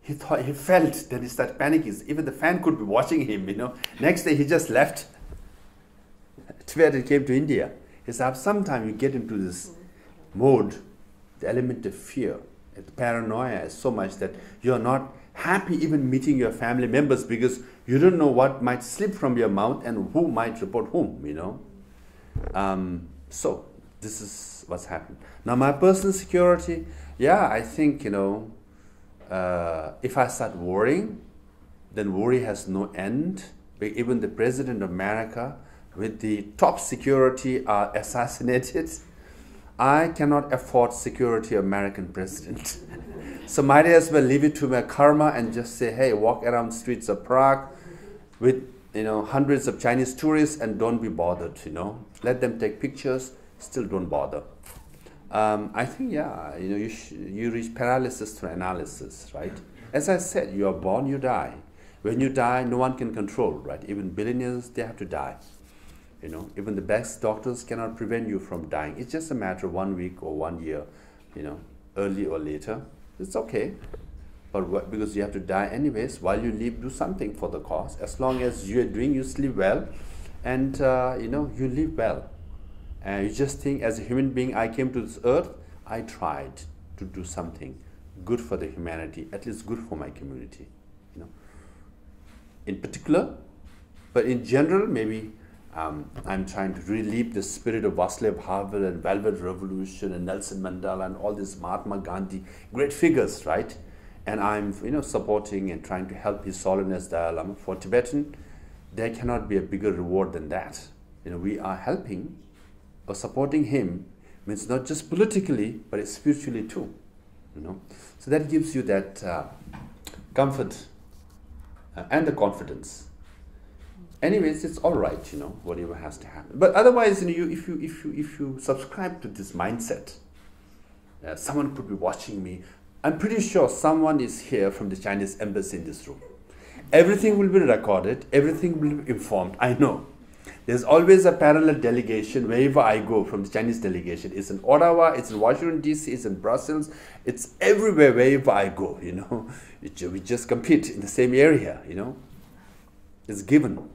he felt that he started panicking. Even the fan could be watching him, Next day, he just left Tibet and came to India. He said, sometimes you get into this mode, the element of fear, the paranoia is so much that you're not happy even meeting your family members because you don't know what might slip from your mouth and who might report whom, So this is what's happened. Now my personal security, I think, if I start worrying, then worry has no end. Even the President of America with the top security are assassinated. I cannot afford security of American president. So might as well leave it to my karma and just say, hey, walk around streets of Prague with hundreds of Chinese tourists and don't be bothered, Let them take pictures, still don't bother. I think, you reach paralysis through analysis, right? As I said, you are born, you die. When you die, no one can control, right? Even billionaires, they have to die. Even the best doctors cannot prevent you from dying. It's just a matter of 1 week or 1 year, early or later. It's okay. But because you have to die anyways, while you live, do something for the cause. As long as you are doing, you sleep well, and you live well. And you just think, as a human being, I came to this earth, I tried to do something good for the humanity, at least good for my community, in particular. But in general, maybe I'm trying to relieve the spirit of Václav Havel and Velvet Revolution and Nelson Mandela and all these Mahatma Gandhi, great figures, right? And I'm, supporting and trying to help His Holiness Dalai Lama. For Tibetan, there cannot be a bigger reward than that. We are helping or supporting him means not just politically, but spiritually too. So that gives you that comfort and the confidence. Anyways, it's all right, whatever has to happen. But otherwise, if you subscribe to this mindset, someone could be watching me. I'm pretty sure someone is here from the Chinese embassy in this room. Everything will be recorded. Everything will be informed. I know. There's always a parallel delegation wherever I go from the Chinese delegation. It's in Ottawa, it's in Washington, D.C., it's in Brussels. It's everywhere wherever I go, We just compete in the same area, It's given.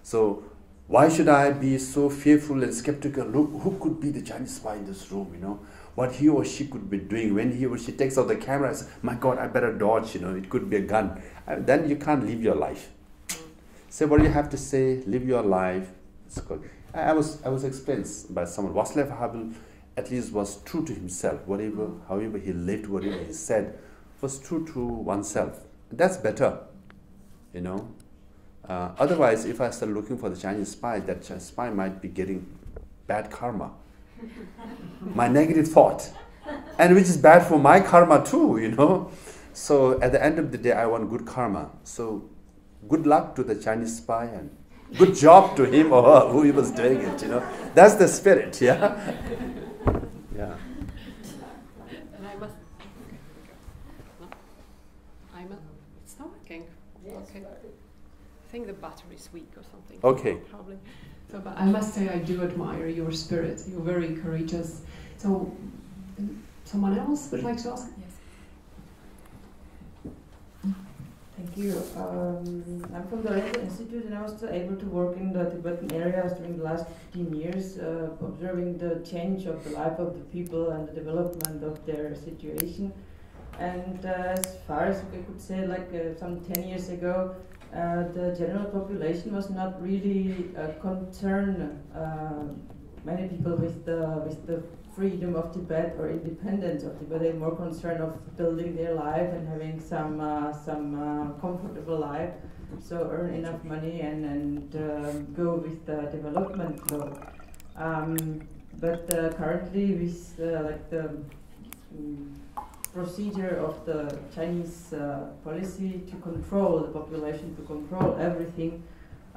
So why should I be so fearful and skeptical? Look, who could be the Chinese spy in this room, What he or she could be doing when he or she takes out the camera, I say, my God, I better dodge, it could be a gun. Then you can't live your life. Say what you have to say, live your life. It's good. I was explained by someone, Václav Havel at least was true to himself. However he lived, whatever he said, was true to oneself. That's better, Otherwise, if I start looking for the Chinese spy, that spy might be getting bad karma. My negative thought, and which is bad for my karma too, So at the end of the day, I want good karma. So good luck to the Chinese spy and good job to him or her, who he was doing it, That's the spirit, yeah? Yeah. And it's not working. Okay. I think the battery is weak or something. Okay. Probably. So, but I must say I do admire your spirit. You're very courageous. So, someone else would like to ask? Yes. Thank you. I'm from the Labour Institute, and I was able to work in the Tibetan areas during the last 15 years, observing the change of the life of the people and the development of their situation. And as far as we could say, like some 10 years ago, the general population was not really concerned, many people, with the freedom of Tibet or independence of Tibet. They were more concerned of building their life and having some comfortable life, so earn enough money and go with the development flow. But currently, with the procedure of the Chinese policy to control the population, to control everything,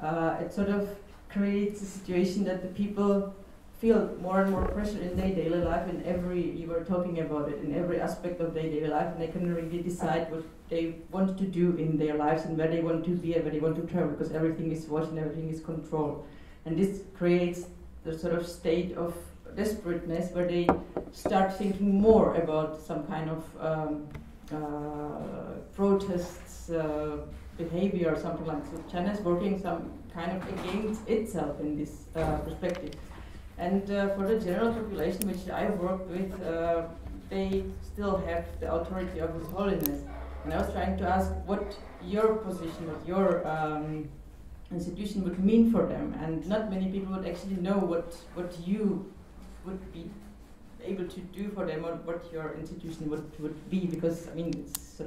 it sort of creates a situation that the people feel more and more pressure in their daily life, you were talking about it, in every aspect of their daily life, and they can really decide what they want to do in their lives and where they want to be and where they want to travel, because everything is watched and everything is controlled. And this creates the sort of state of desperateness where they start thinking more about some kind of protests, behavior or something like that. So China is working some kind of against itself in this perspective. And for the general population, which I've worked with, they still have the authority of His Holiness. And I was trying to ask what your position, what your institution would mean for them. And not many people would actually know what you would be able to do for them, or what your institution would be, because, I mean, it's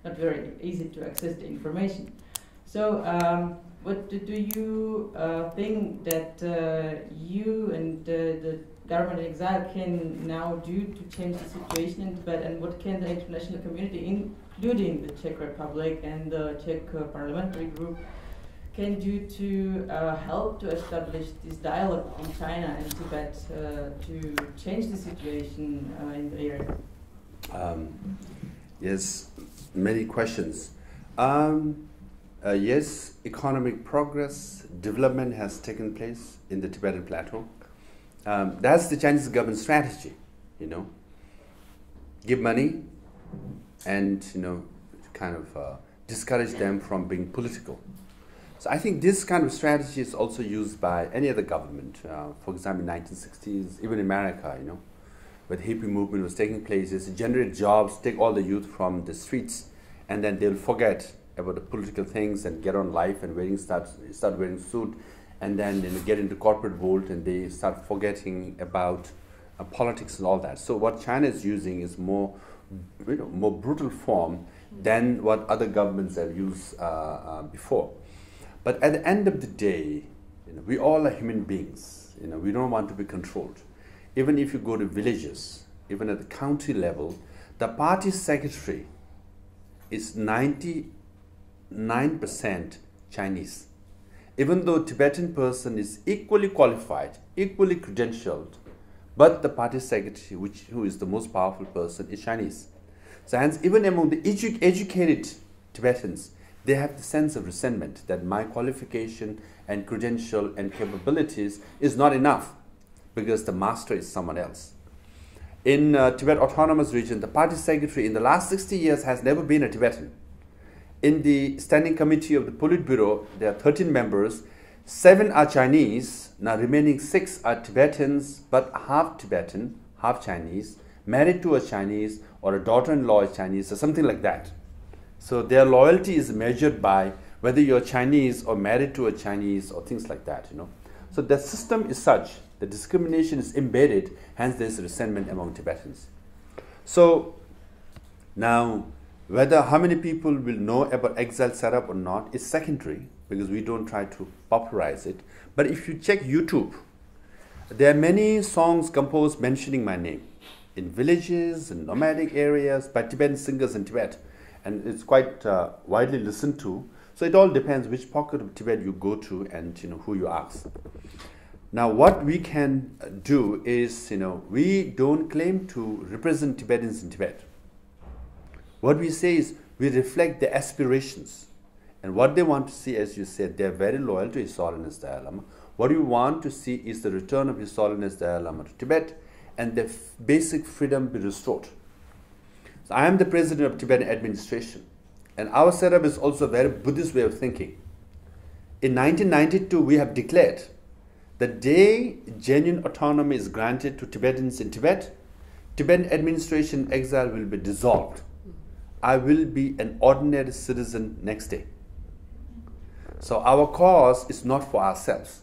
not very easy to access the information. So, what do you think that you and the government in exile can now do to change the situation in Tibet, and what can the international community, including the Czech Republic and the Czech parliamentary group, can do to help to establish this dialogue in China and Tibet to change the situation in the area? Yes, many questions. Yes, economic progress, development has taken place in the Tibetan plateau. That's the Chinese government strategy, you know. Give money and, you know, kind of discourage them from being political. So I think this kind of strategy is also used by any other government. For example, in 1960s, even in America, you know, where the hippie movement was taking place, is to generate jobs, take all the youth from the streets, and then they'll forget about the political things and get on life and start wearing suit, and then get into corporate world, and they start forgetting about politics and all that. So what China is using is more brutal form than what other governments have used before. But at the end of the day, you know, we all are human beings. You know, we don't want to be controlled. Even if you go to villages, even at the county level, the party secretary is 99% Chinese. Even though Tibetan person is equally qualified, equally credentialed, but the party secretary, who is the most powerful person, is Chinese. So hence, even among the educated Tibetans, they have the sense of resentment that my qualification and credential and capabilities is not enough because the master is someone else. In Tibet Autonomous Region, the party secretary in the last 60 years has never been a Tibetan. In the standing committee of the Politburo, there are 13 members. 7 are Chinese. Now remaining 6 are Tibetans, but half Tibetan, half Chinese, married to a Chinese, or a daughter-in-law is Chinese, or something like that. So their loyalty is measured by whether you're Chinese or married to a Chinese or things like that, you know. So the system is such that discrimination is embedded, hence there's resentment among Tibetans. So now, how many people will know about exile setup or not is secondary, because we don't try to popularize it. But if you check YouTube, there are many songs composed mentioning my name in villages and nomadic areas by Tibetan singers in Tibet. And it's quite widely listened to. So it all depends which pocket of Tibet you go to and, you know, who you ask. Now what we can do is, you know, we don't claim to represent Tibetans in Tibet. What we say is we reflect their aspirations. And what they want to see, as you said, they're very loyal to His Holiness Dalai Lama. What we want to see is the return of His Holiness Dalai Lama to Tibet and the basic freedom be restored. So I am the president of Tibetan administration, and our setup is also a very Buddhist way of thinking. In 1992, we have declared the day genuine autonomy is granted to Tibetans in Tibet, Tibetan administration exile will be dissolved. I will be an ordinary citizen next day. So our cause is not for ourselves.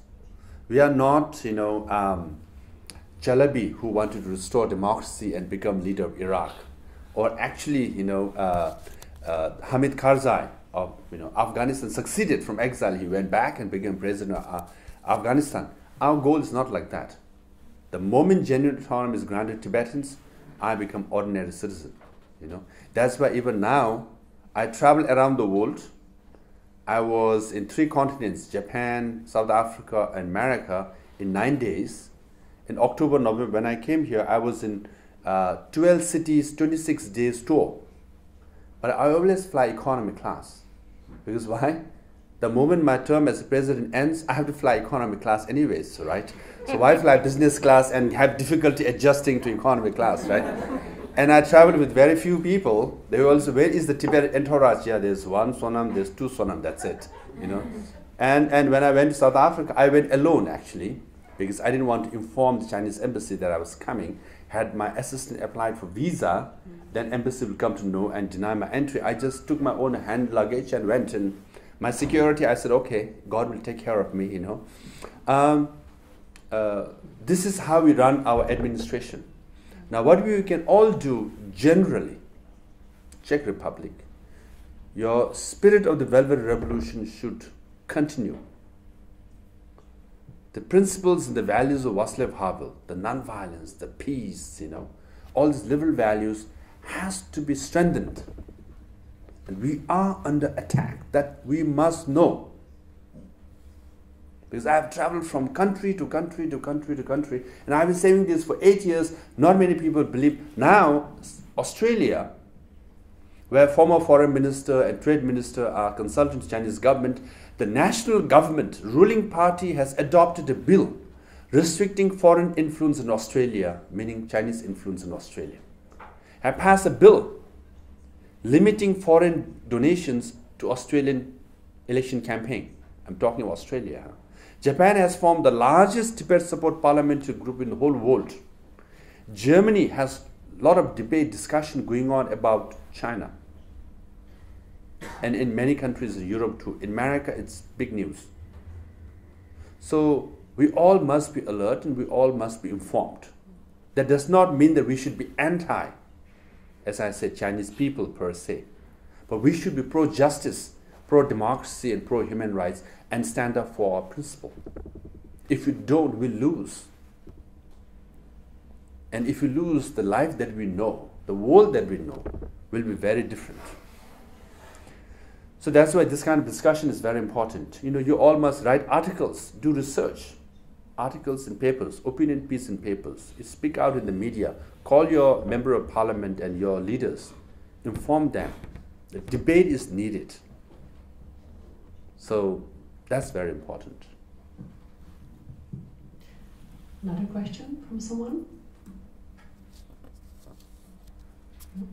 We are not, Chalabi who wanted to restore democracy and become leader of Iraq, or actually, Hamid Karzai of Afghanistan succeeded from exile. He went back and became president of Afghanistan. Our goal is not like that. The moment genuine autonomy is granted Tibetans, I become ordinary citizen. That's why even now I travel around the world. I was in 3 continents: Japan, South Africa, and America in 9 days. In October, November, when I came here, I was in 12 cities, 26 days tour. But I always fly economy class. Because why? The moment my term as president ends, I have to fly economy class anyways, right? So why fly business class and have difficulty adjusting to economy class, right? And I traveled with very few people. They were also, where is the Tibet entourage? Yeah, there's 1 Sonam, there's 2 Sonam, that's it, And when I went to South Africa, I went alone actually, because I didn't want to inform the Chinese embassy that I was coming. Had my assistant applied for visa, then embassy will come to know and deny my entry. I just took my own hand luggage and went. And my security, I said, okay, God will take care of me, This is how we run our administration. Now, what we can all do generally, Czech Republic, your spirit of the Velvet Revolution should continue. The principles and the values of Václav Havel, the non-violence, the peace, all these liberal values has to be strengthened. And we are under attack. That we must know. Because I have traveled from country to country to country to country, and I've been saying this for 8 years. Not many people believe. Now, Australia, where former foreign minister and trade minister are consulting to Chinese government, the national government, ruling party, has adopted a bill restricting foreign influence in Australia, meaning Chinese influence in Australia. Have passed a bill limiting foreign donations to Australian election campaign. I'm talking of Australia. Japan has formed the largest Tibet support parliamentary group in the whole world. Germany has a lot of debate, discussion going on about China. And in many countries in Europe too. In America, it's big news. So we all must be alert and we all must be informed. That does not mean that we should be anti, as I said, Chinese people per se. But we should be pro-justice, pro-democracy and pro-human rights and stand up for our principle. If we don't, we lose. And if we lose, the life that we know, the world that we know, will be very different. So that's why this kind of discussion is very important. You all must write articles, do research, articles and papers, opinion piece and papers. You speak out in the media, call your member of parliament and your leaders, inform them. The debate is needed. So that's very important. Another question from someone? No?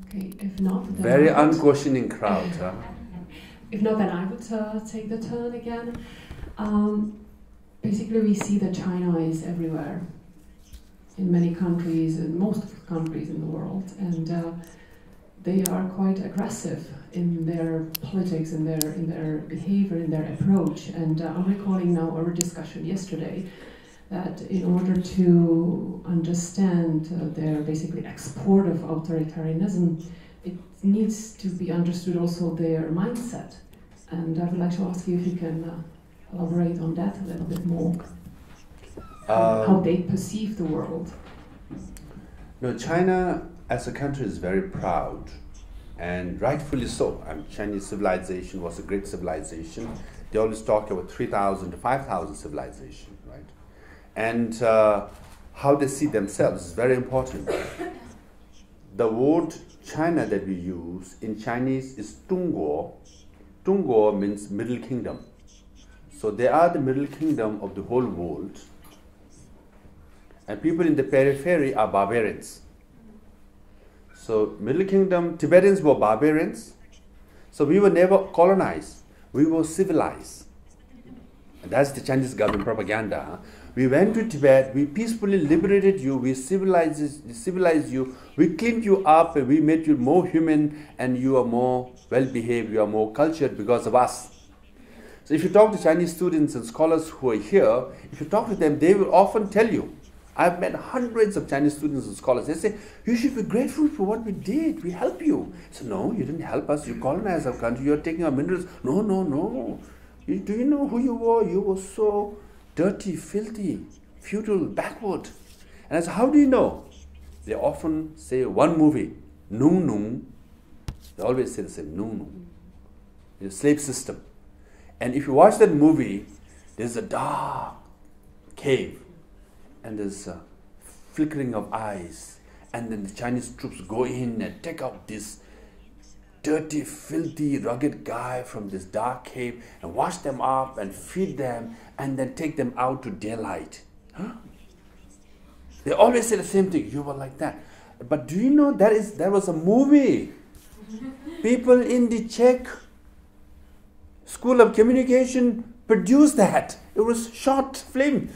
Okay, if not, then very unquestioning crowd. Huh? If not, then I would take the turn again. Basically, we see that China is everywhere, in many countries, in most countries in the world, and they are quite aggressive in their politics, in their behavior, in their approach. And I'm recalling now our discussion yesterday that in order to understand their basically export of authoritarianism, it needs to be understood also their mindset. And I would like to ask you if you can elaborate on that a little bit more, how they perceive the world. No, China as a country is very proud, and rightfully so. Chinese civilization was a great civilization. They always talk about 3,000 to 5,000 civilization, right? And how they see themselves is very important. The word China that we use in Chinese is Tunguo. Tunguo means Middle Kingdom. So they are the Middle Kingdom of the whole world. And people in the periphery are barbarians. So Middle Kingdom, Tibetans were barbarians. So we were never colonized. We were civilized. And that's the Chinese government propaganda. We went to Tibet, we peacefully liberated you, we civilized you, we cleaned you up, and we made you more human, and you are more well-behaved, you are more cultured because of us. So if you talk to Chinese students and scholars who are here, if you talk to them, they will often tell you. I've met hundreds of Chinese students and scholars. They say, you should be grateful for what we did. We helped you. So no, you didn't help us. You colonized our country. You're taking our minerals. No, no, no. Do you know who you were? You were so dirty, filthy, feudal, backward. And I said, how do you know? They often say one movie, Nung Nung. They always say the same, Nung Nung. The slave system. And if you watch that movie, there's a dark cave. And there's a flickering of eyes. And then the Chinese troops go in and take out this dirty, filthy, rugged guy from this dark cave and wash them up and feed them and then take them out to daylight. Huh? They always say the same thing. You were like that. But do you know that was a movie? People in the Czech School of Communication produced that. It was short film.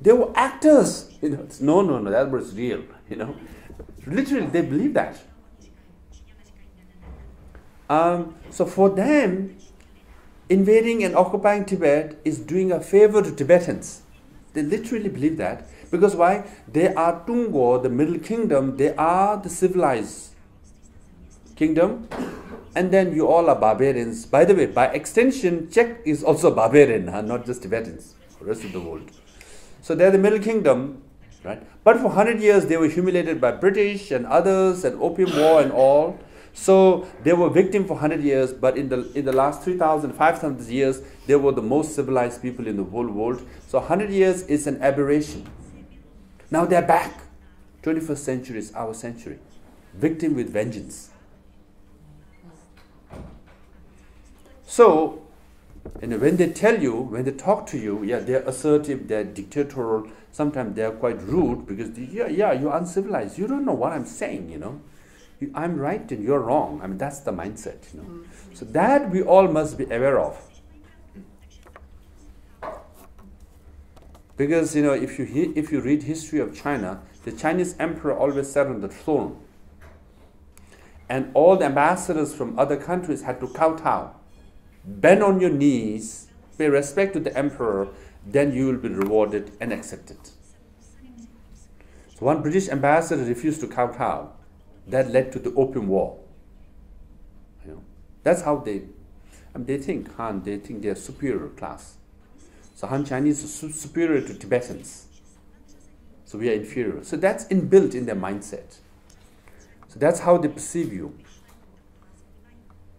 They were actors. No, that was real. Literally, they believe that. So for them, invading and occupying Tibet is doing a favor to Tibetans. They literally believe that. Because why? They are Tungo, the Middle Kingdom. They are the civilized kingdom. And then you all are barbarians. By the way, by extension, Czech is also barbarian, not just Tibetans, the rest of the world. So they're the Middle Kingdom, right? But for 100 years, they were humiliated by British and others and Opium War and all. So they were victim for 100 years, but in the last 3,000, 5,000 years, they were the most civilized people in the whole world. So 100 years is an aberration. Now they're back. 21st century is our century. Victim with vengeance. So, when they tell you, when they talk to you, yeah, they're assertive, they're dictatorial, sometimes they're quite rude because, you're uncivilized. You don't know what I'm saying, I'm right and you're wrong. I mean, that's the mindset, So that we all must be aware of. Because, if you read history of China, the Chinese emperor always sat on the throne. And all the ambassadors from other countries had to kowtow. Bend on your knees, pay respect to the emperor, then you will be rewarded and accepted. So one British ambassador refused to kowtow. That led to the Opium War. That's how they think. Han, they think they are superior class. So Han Chinese are superior to Tibetans. So we are inferior. So that's inbuilt in their mindset. So that's how they perceive you.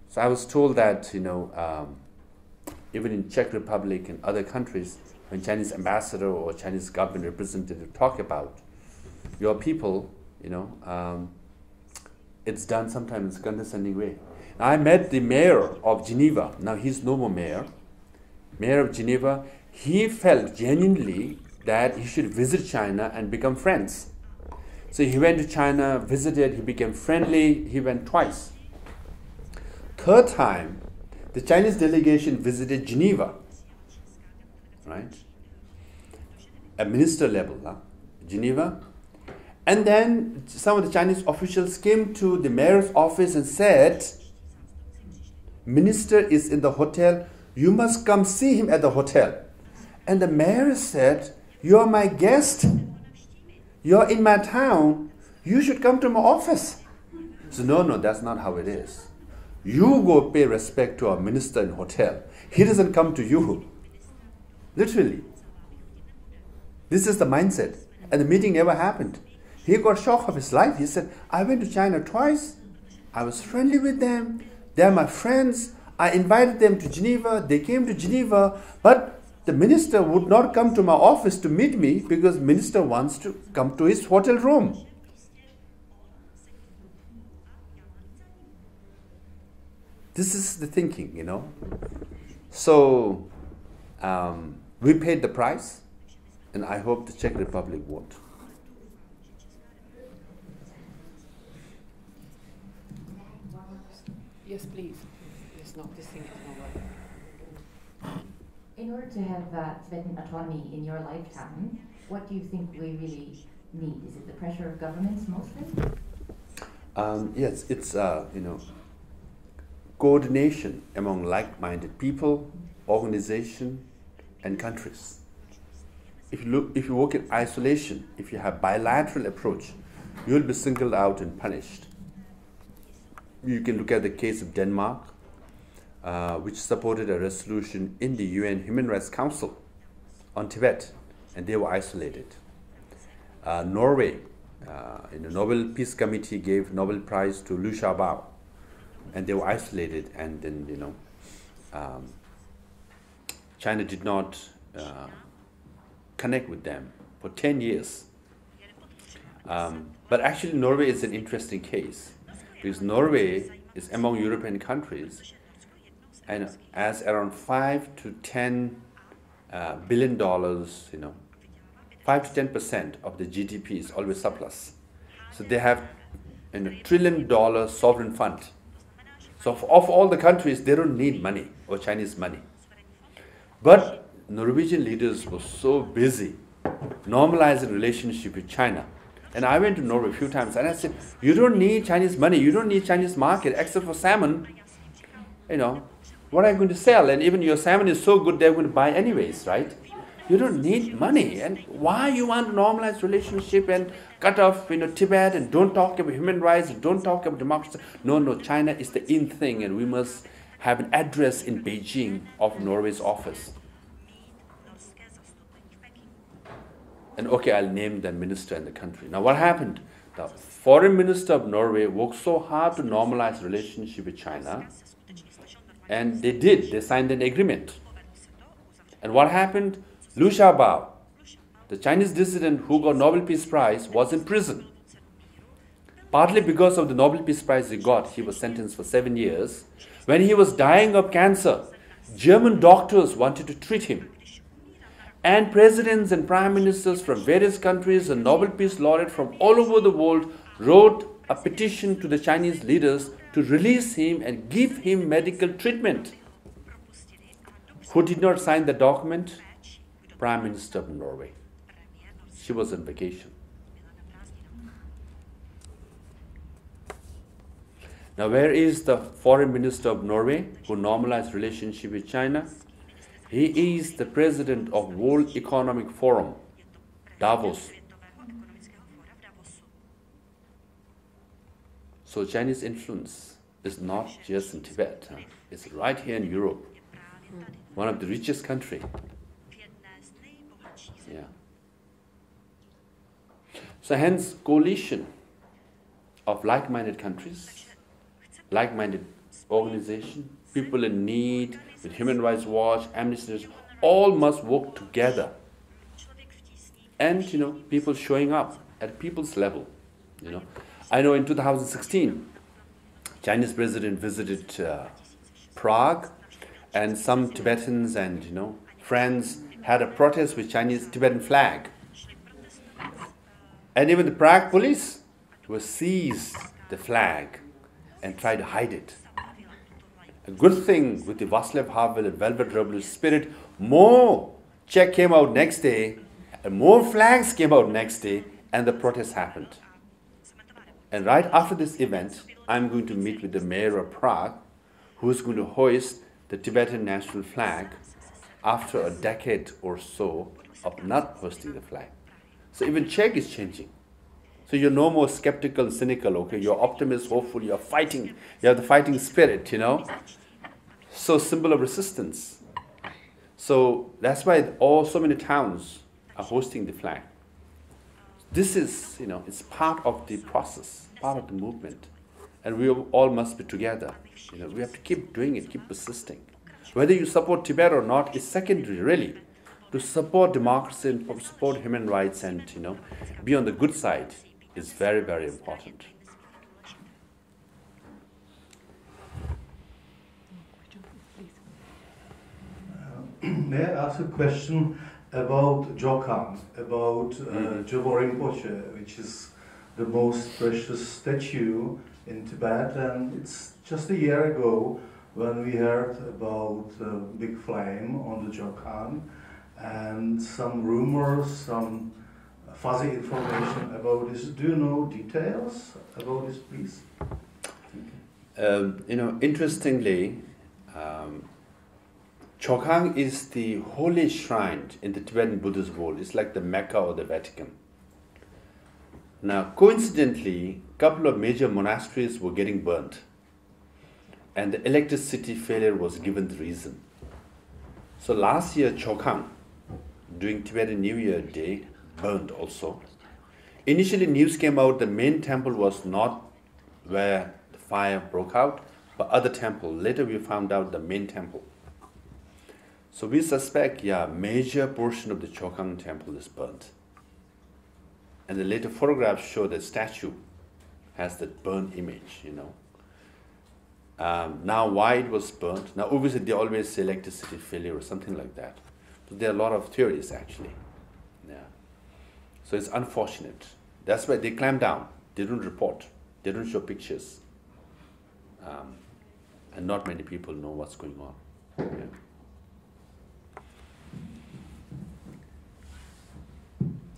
So I was told that, even in Czech Republic and other countries, when Chinese ambassador or Chinese government representative talk about your people, it's done sometimes in a condescending way. I met the mayor of Geneva. Now he's no more mayor. Mayor of Geneva, he felt genuinely that he should visit China and become friends. So he went to China, visited, he became friendly, he went twice. Third time, the Chinese delegation visited Geneva, right? At minister level, Geneva. And then some of the Chinese officials came to the mayor's office and said, Minister is in the hotel, you must come see him at the hotel. And the mayor said, you are my guest, you're in my town, you should come to my office. So no, that's not how it is. You go pay respect to our minister in hotel. He doesn't come to you. Literally. This is the mindset. And the meeting never happened. He got shock of his life. He said, I went to China twice. I was friendly with them. They're my friends. I invited them to Geneva. They came to Geneva. But the minister would not come to my office to meet me because minister wants to come to his hotel room. This is the thinking, So we paid the price, and I hope the Czech Republic won't. Yes, please. It's not this thing. In order to have Tibetan autonomy in your lifetime, what do you think we really need? Is it the pressure of governments mostly? Yes, it's coordination among like-minded people, organization, and countries. If you work in isolation, if you have bilateral approach, you will be singled out and punished. You can look at the case of Denmark, which supported a resolution in the UN Human Rights Council on Tibet, and they were isolated. Norway, in the Nobel Peace Committee, gave Nobel Prize to Liu Xiaobo, and they were isolated, and then China did not connect with them for 10 years. But actually Norway is an interesting case, because Norway is among European countries and has around $5 to $10 billion, 5 to 10% of the GDP is always surplus. So they have $1 trillion sovereign fund. So of all the countries, they don't need money or Chinese money. But Norwegian leaders were so busy normalizing relationship with China. And I went to Norway a few times and I said, you don't need Chinese money, you don't need Chinese market except for salmon. What are you going to sell? And even your salmon is so good, they're going to buy anyways, right? You don't need money. And why you want to normalize relationship and cut off Tibet and don't talk about human rights, don't talk about democracy? No, China is the in thing, and we must have an address in Beijing of Norway's office. And okay, I'll name the minister in the country. Now what happened? The foreign minister of Norway worked so hard to normalize relationship with China, and they did. They signed an agreement. And what happened? Liu Xiaobo, the Chinese dissident who got Nobel Peace Prize, was in prison. Partly because of the Nobel Peace Prize he got, he was sentenced for 7 years. When he was dying of cancer, German doctors wanted to treat him. And presidents and prime ministers from various countries and Nobel Peace laureates from all over the world wrote a petition to the Chinese leaders to release him and give him medical treatment. Who did not sign the document? Prime Minister of Norway. She was on vacation. Now where is the foreign minister of Norway who normalized relationship with China? He is the president of World Economic Forum, Davos. So Chinese influence is not just in Tibet. It's right here in Europe, one of the richest countries. Yeah. So hence, coalition of like-minded countries, like-minded organizations, people in need, with Human Rights Watch, Amnesty, all must work together. And people showing up at people's level. I know in 2016, Chinese president visited Prague, and some Tibetans and friends had a protest with Chinese Tibetan flag. And even the Prague police were seized the flag and tried to hide it. A good thing with the Václav Havel and Velvet Revolution spirit, more Czech came out next day, and more flags came out next day, and the protest happened. And right after this event, I'm going to meet with the mayor of Prague, who is going to hoist the Tibetan national flag after a decade or so of not hoisting the flag. So even Czech is changing. So you're no more skeptical, cynical, okay? You're optimist, hopeful, you're fighting. You have the fighting spirit, So symbol of resistance. So that's why so many towns are hosting the flag. This is, it's part of the process, part of the movement. And we all must be together. We have to keep doing it, keep persisting. Whether you support Tibet or not is secondary, really. To support democracy and support human rights and, be on the good side is very, very important. May I ask a question about Jokang, about Jobo Rinpoche, which is the most precious statue in Tibet, and it's just a year ago when we heard about big flame on the Jokang and some rumors, some fuzzy information about this. Do you know details about this, please? Interestingly, Jokang is the holy shrine in the Tibetan Buddhist world. It's like the Mecca or the Vatican. Now, coincidentally, a couple of major monasteries were getting burnt, and the electricity failure was given the reason. So last year, Jokang, during Tibetan New Year Day, burned also. Initially, news came out the main temple was not where the fire broke out, but other temple. Later, we found out the main temple. So we suspect, major portion of the Jokang temple is burnt. And the later photographs show the statue has that burnt image, Now, why it was burnt? Now, obviously, they always say electricity failure or something like that. But there are a lot of theories, actually. Yeah. So it's unfortunate. That's why they clamp down. They don't report. They don't show pictures. And not many people know what's going on. Yeah.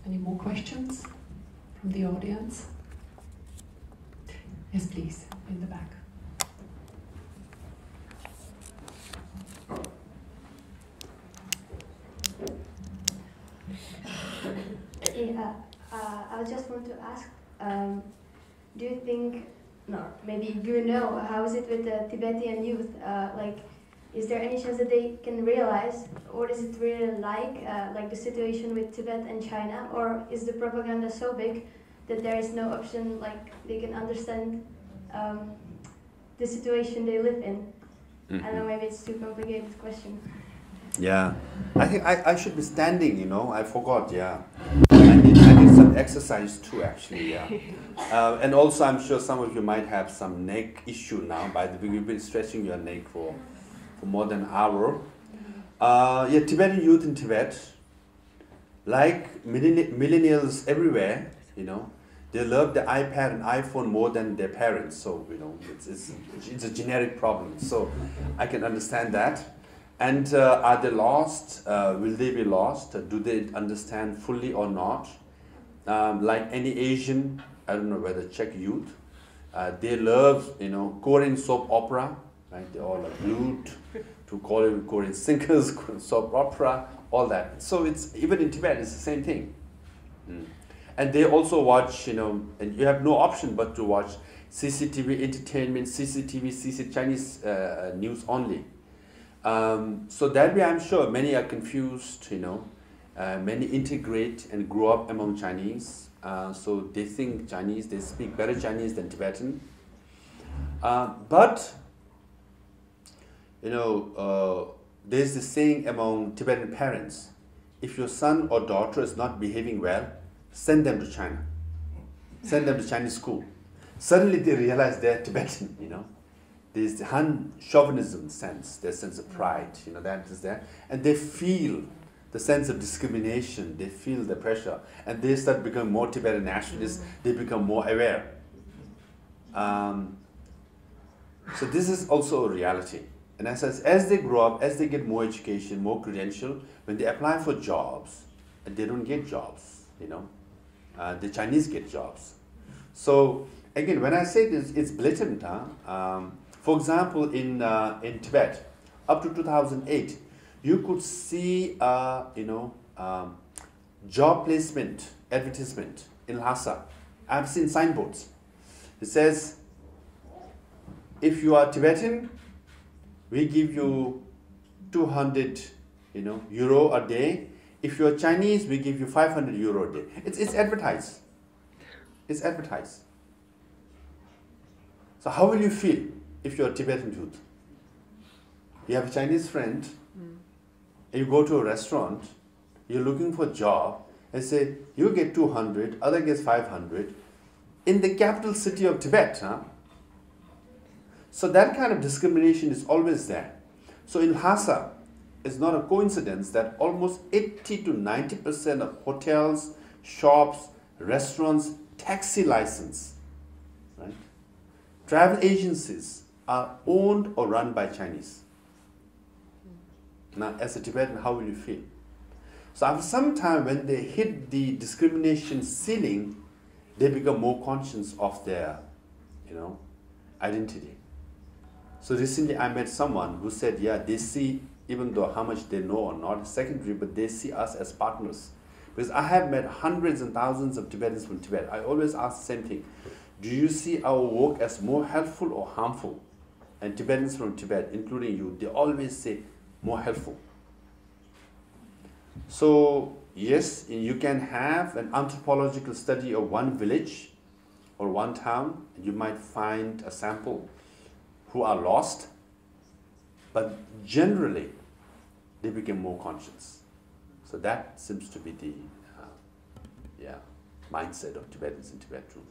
Any more questions from the audience? Yes, please, in the back. I just want to ask, do you think, no, maybe you know, how is it with the Tibetan youth? Is there any chance that they can realize what is it really like the situation with Tibet and China, or is the propaganda so big that there is no option, like they can understand the situation they live in? Mm-hmm. I don't know, maybe it's too complicated question. Yeah, I think I should be standing, I forgot, I need some exercise too, actually, and also I'm sure some of you might have some neck issue now. By the way, you've been stretching your neck for more than an hour. Tibetan youth in Tibet, like millennials everywhere, they love the iPad and iPhone more than their parents. So, it's a generic problem. So I can understand that. And are they lost? Will they be lost? Do they understand fully or not? Like any Asian, I don't know whether Czech youth, they love, Korean soap opera, right? They all are glued to Korean singers, Korean soap opera, all that. So it's even in Tibet, it's the same thing. And they also watch, and you have no option but to watch CCTV entertainment, CCTV, Chinese news only. So that way, I'm sure many are confused, many integrate and grow up among Chinese. So they think Chinese, they speak better Chinese than Tibetan. But there's this saying among Tibetan parents, if your son or daughter is not behaving well, send them to China. Send them to Chinese school. Suddenly they realize they're Tibetan, There's the Han chauvinism sense, their sense of pride, that is there. And they feel the sense of discrimination, they feel the pressure, and they start becoming more Tibetan nationalists, they become more aware. So this is also a reality. And as they grow up, as they get more education, more credential, when they apply for jobs, and they don't get jobs, the Chinese get jobs. So again, when I say this, it's blatant. For example, in Tibet, up to 2008, you could see, job placement advertisement in Lhasa. I've seen signboards. It says, if you are Tibetan, we give you 200, euro a day. If you're Chinese, we give you 500 euro a day. It's advertised. It's advertised. So how will you feel if you're a Tibetan youth? You have a Chinese friend, and you go to a restaurant, you're looking for a job, and say, you get 200, other gets 500, in the capital city of Tibet. So that kind of discrimination is always there. So in Lhasa, it's not a coincidence that almost 80 to 90% of hotels, shops, restaurants, taxi license, right? Travel agencies, are owned or run by Chinese. Now, as a Tibetan, how will you feel? So after some time, when they hit the discrimination ceiling, they become more conscious of their, identity. So recently I met someone who said, yeah, they see, even though how much they know or not is secondary, but they see us as partners. Because I have met hundreds and thousands of Tibetans from Tibet. I always ask the same thing. Do you see our work as more helpful or harmful? And Tibetans from Tibet, including you, they always say more helpful. So yes, you can have an anthropological study of one village or one town, and you might find a sample who are lost, but generally they become more conscious. So that seems to be the mindset of Tibetans in Tibet too.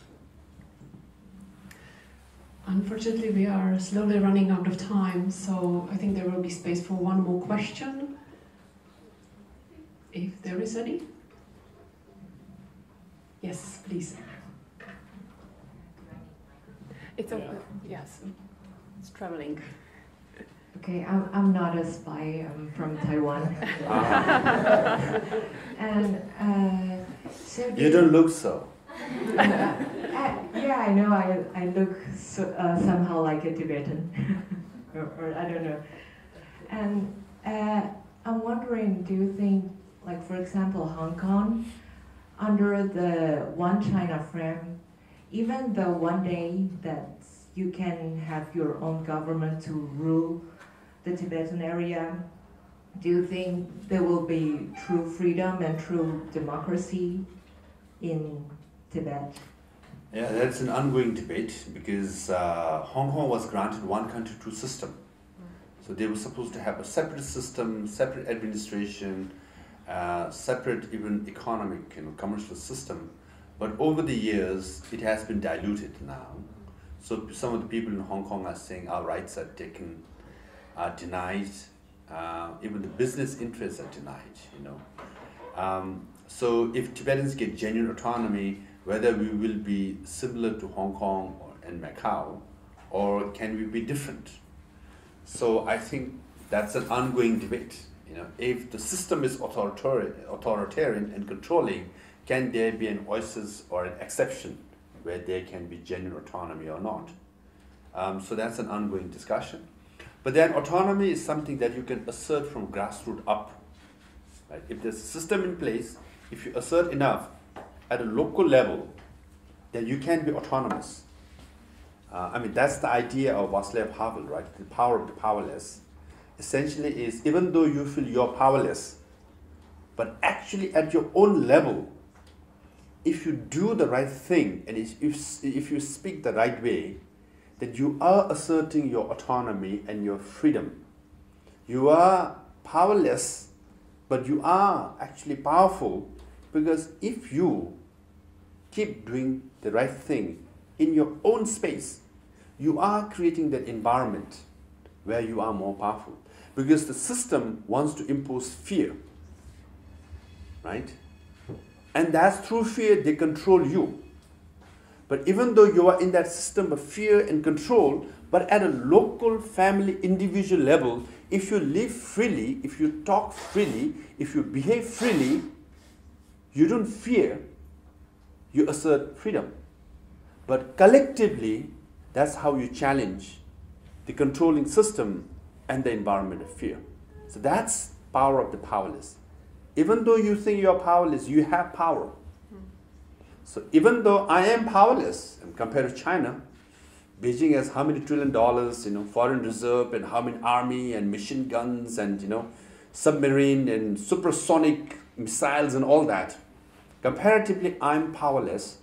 Unfortunately, we are slowly running out of time, so I think there will be space for one more question, if there is any. Yes, please. It's open. Yes, it's traveling. Okay, I'm not a spy. I'm from Taiwan. And so you don't look so. Yeah, I know. I look somehow like a Tibetan, or I don't know. And I'm wondering, do you think, like for example, Hong Kong, under the One China frame, even though one day that you can have your own government to rule the Tibetan area, do you think there will be true freedom and true democracy in Tibet? Yeah, that's an ongoing debate because Hong Kong was granted one country, two system. So they were supposed to have a separate system, separate administration, separate even economic commercial system. But over the years, it has been diluted now. So some of the people in Hong Kong are saying our rights are taken, are denied, even the business interests are denied, So if Tibetans get genuine autonomy, whether we will be similar to Hong Kong and Macau, or can we be different? So I think that's an ongoing debate. If the system is authoritarian and controlling, can there be an oasis or an exception where there can be genuine autonomy or not? So that's an ongoing discussion. But then autonomy is something that you can assert from grassroots up. Right? If there's a system in place, if you assert enough at a local level, then you can be autonomous. That's the idea of Václav Havel, right? The power of the powerless. Essentially is, even though you feel you're powerless, but actually at your own level, if you do the right thing, and if you speak the right way, that you are asserting your autonomy and your freedom. You are powerless, but you are actually powerful, because if you keep doing the right thing in your own space, you are creating that environment where you are more powerful. Because the system wants to impose fear, right? And that's through fear they control you. But even though you are in that system of fear and control, but at a local, family, individual level, if you live freely, if you talk freely, if you behave freely, you don't fear, you assert freedom. But collectively, that's how you challenge the controlling system and the environment of fear. So that's power of the powerless. Even though you think you are powerless, you have power. So even though I am powerless, and compared to China, Beijing has how many $1 trillion, foreign reserve, and how many army and machine guns and submarine and supersonic missiles and all that. Comparatively, I'm powerless,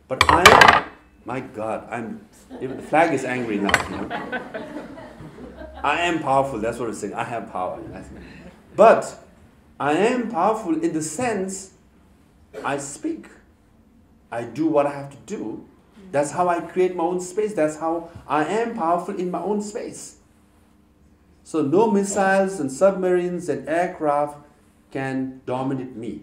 but I am, my God, even the flag is angry now. I am powerful. That's what it's saying. I have power. But I am powerful in the sense I speak. I do what I have to do. That's how I create my own space. That's how I am powerful in my own space. So no missiles and submarines and aircraft can dominate me.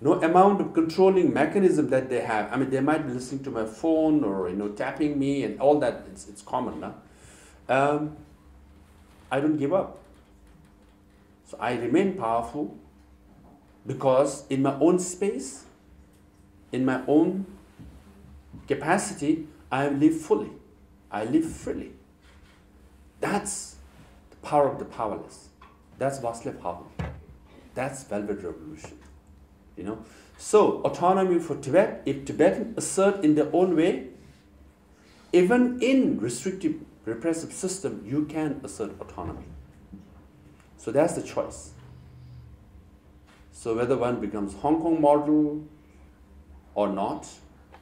No amount of controlling mechanism that they have. They might be listening to my phone or tapping me and all that. It's common, no? I don't give up. So I remain powerful because in my own space, in my own capacity, I live fully. I live freely. That's the power of the powerless. That's Václav Havel. That's Velvet Revolution. You know? So, autonomy for Tibet, if Tibetans assert in their own way, even in restrictive, repressive system, you can assert autonomy. So that's the choice. So whether one becomes Hong Kong model or not,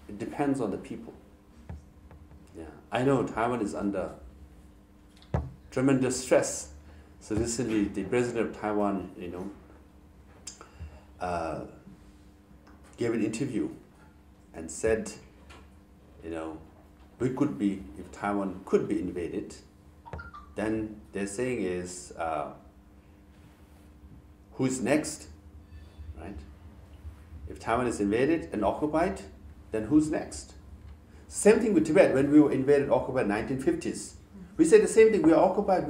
it depends on the people. Yeah, I know Taiwan is under tremendous stress. So recently, the president of Taiwan, gave an interview and said, we could be, if Taiwan could be invaded, then they're saying is, who's next, right? If Taiwan is invaded and occupied, then who's next? Same thing with Tibet. When we were invaded, occupied in 1950s, we said the same thing. We are occupied.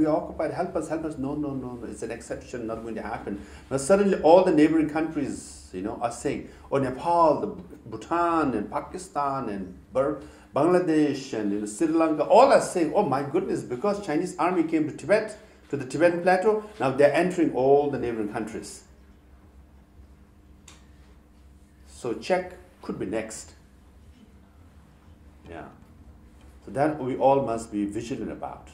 Help us. No. It's an exception. Not going to happen. But suddenly, all the neighboring countries, are saying, "Oh, Nepal, Bhutan, and Pakistan, and Bangladesh, and Sri Lanka, all are saying, oh my goodness, because Chinese army came to Tibet, to the Tibetan plateau, now they're entering all the neighboring countries." So Czech could be next. Yeah. So that we all must be vigilant about.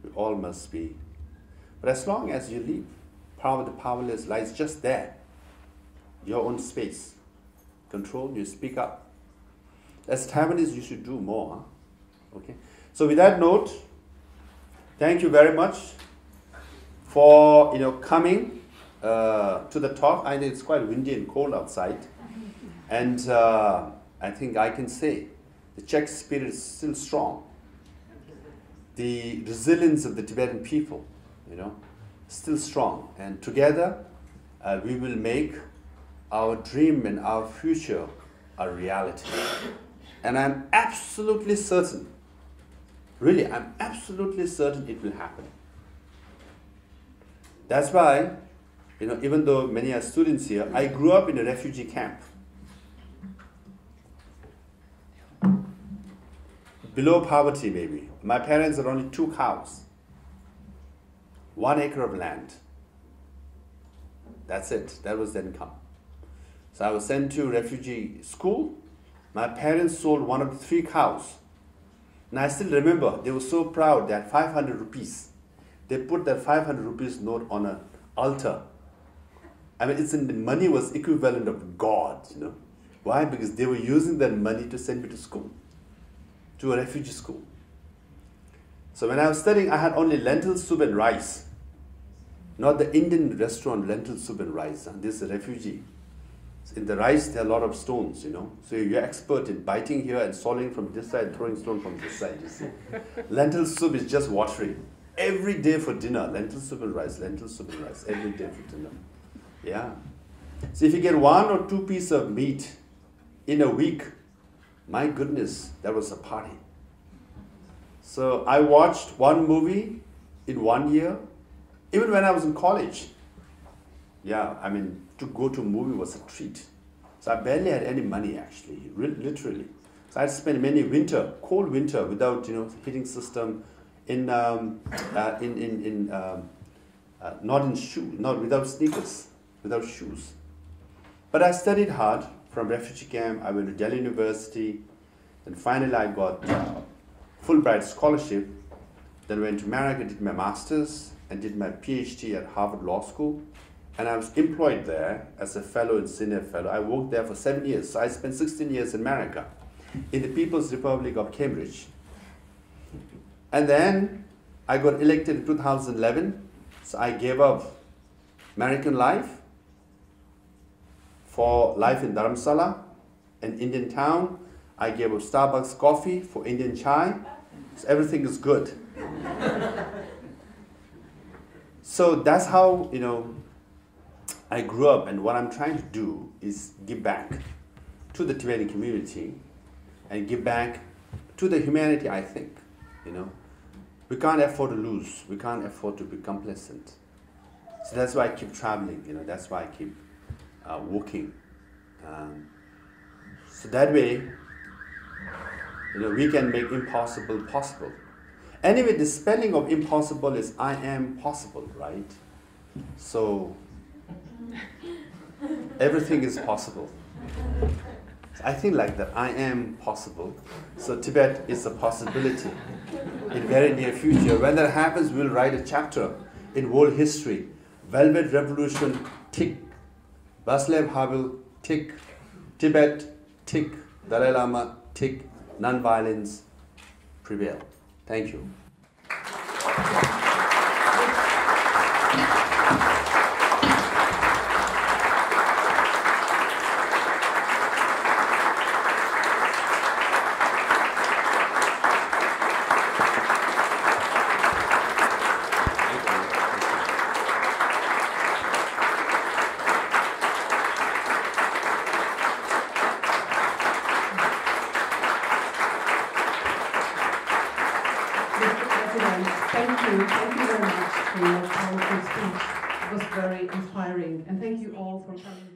We all must be. But as long as you live, power of the powerless lies just there. Your own space. Control, you speak up. As Taiwanese, you should do more. Huh? Okay. So with that note, thank you very much for coming to the talk. I know it's quite windy and cold outside, and I think I can say the Czech spirit is still strong. The resilience of the Tibetan people, still strong, and together we will make our dream and our future a reality. And I'm absolutely certain, really, I'm absolutely certain it will happen. That's why, even though many are students here, I grew up in a refugee camp. Below poverty, maybe. My parents had only 2 cows, 1 acre of land. That's it. That was the income. So I was sent to refugee school. My parents sold 1 of the 3 cows. And I still remember, they were so proud that 500 rupees. They put that 500 rupees note on an altar. I mean, the money was equivalent of God, Why? Because they were using that money to send me to school, to a refugee school. So when I was studying, I had only lentil soup and rice. Not the Indian restaurant lentil soup and rice. This is a refugee. In the rice, there are a lot of stones, So you're expert in biting here and swallowing from this side, throwing stone from this side, you see. Lentil soup is just watery. Every day for dinner, lentil soup and rice, every day for dinner. Yeah. So if you get 1 or 2 pieces of meat in a week, my goodness, that was a party. So I watched 1 movie in 1 year, even when I was in college. Yeah, I mean, to go to a movie was a treat. So I barely had any money, actually, literally. So I spent many cold winter, without heating system, not in shoes, not without sneakers, without shoes. But I studied hard. From refugee camp, I went to Delhi University, and finally I got Fulbright scholarship. Then went to America, did my master's, and did my PhD at Harvard Law School. And I was employed there as a fellow and senior fellow. I worked there for 7 years. So I spent 16 years in America, in the People's Republic of Cambridge. And then I got elected in 2011. So I gave up American life for life in Dharamsala, an Indian town. I gave up Starbucks coffee for Indian chai. So everything is good. So that's how, I grew up, and what I'm trying to do is give back to the Tibetan community and give back to the humanity, I think, we can't afford to lose. We can't afford to be complacent. So that's why I keep traveling. That's why I keep walking. So that way, we can make impossible possible. Anyway, the spelling of impossible is I am possible, right? So everything is possible. So I think like that, I am possible. So Tibet is a possibility in very near future. When that happens, we'll write a chapter in world history. Velvet Revolution, tick. Václav Havel, tick. Tibet, tick. Dalai Lama, tick. Non-violence, prevail. Thank you. Thank you very much for your powerful speech. It was very inspiring, and thank you all for coming.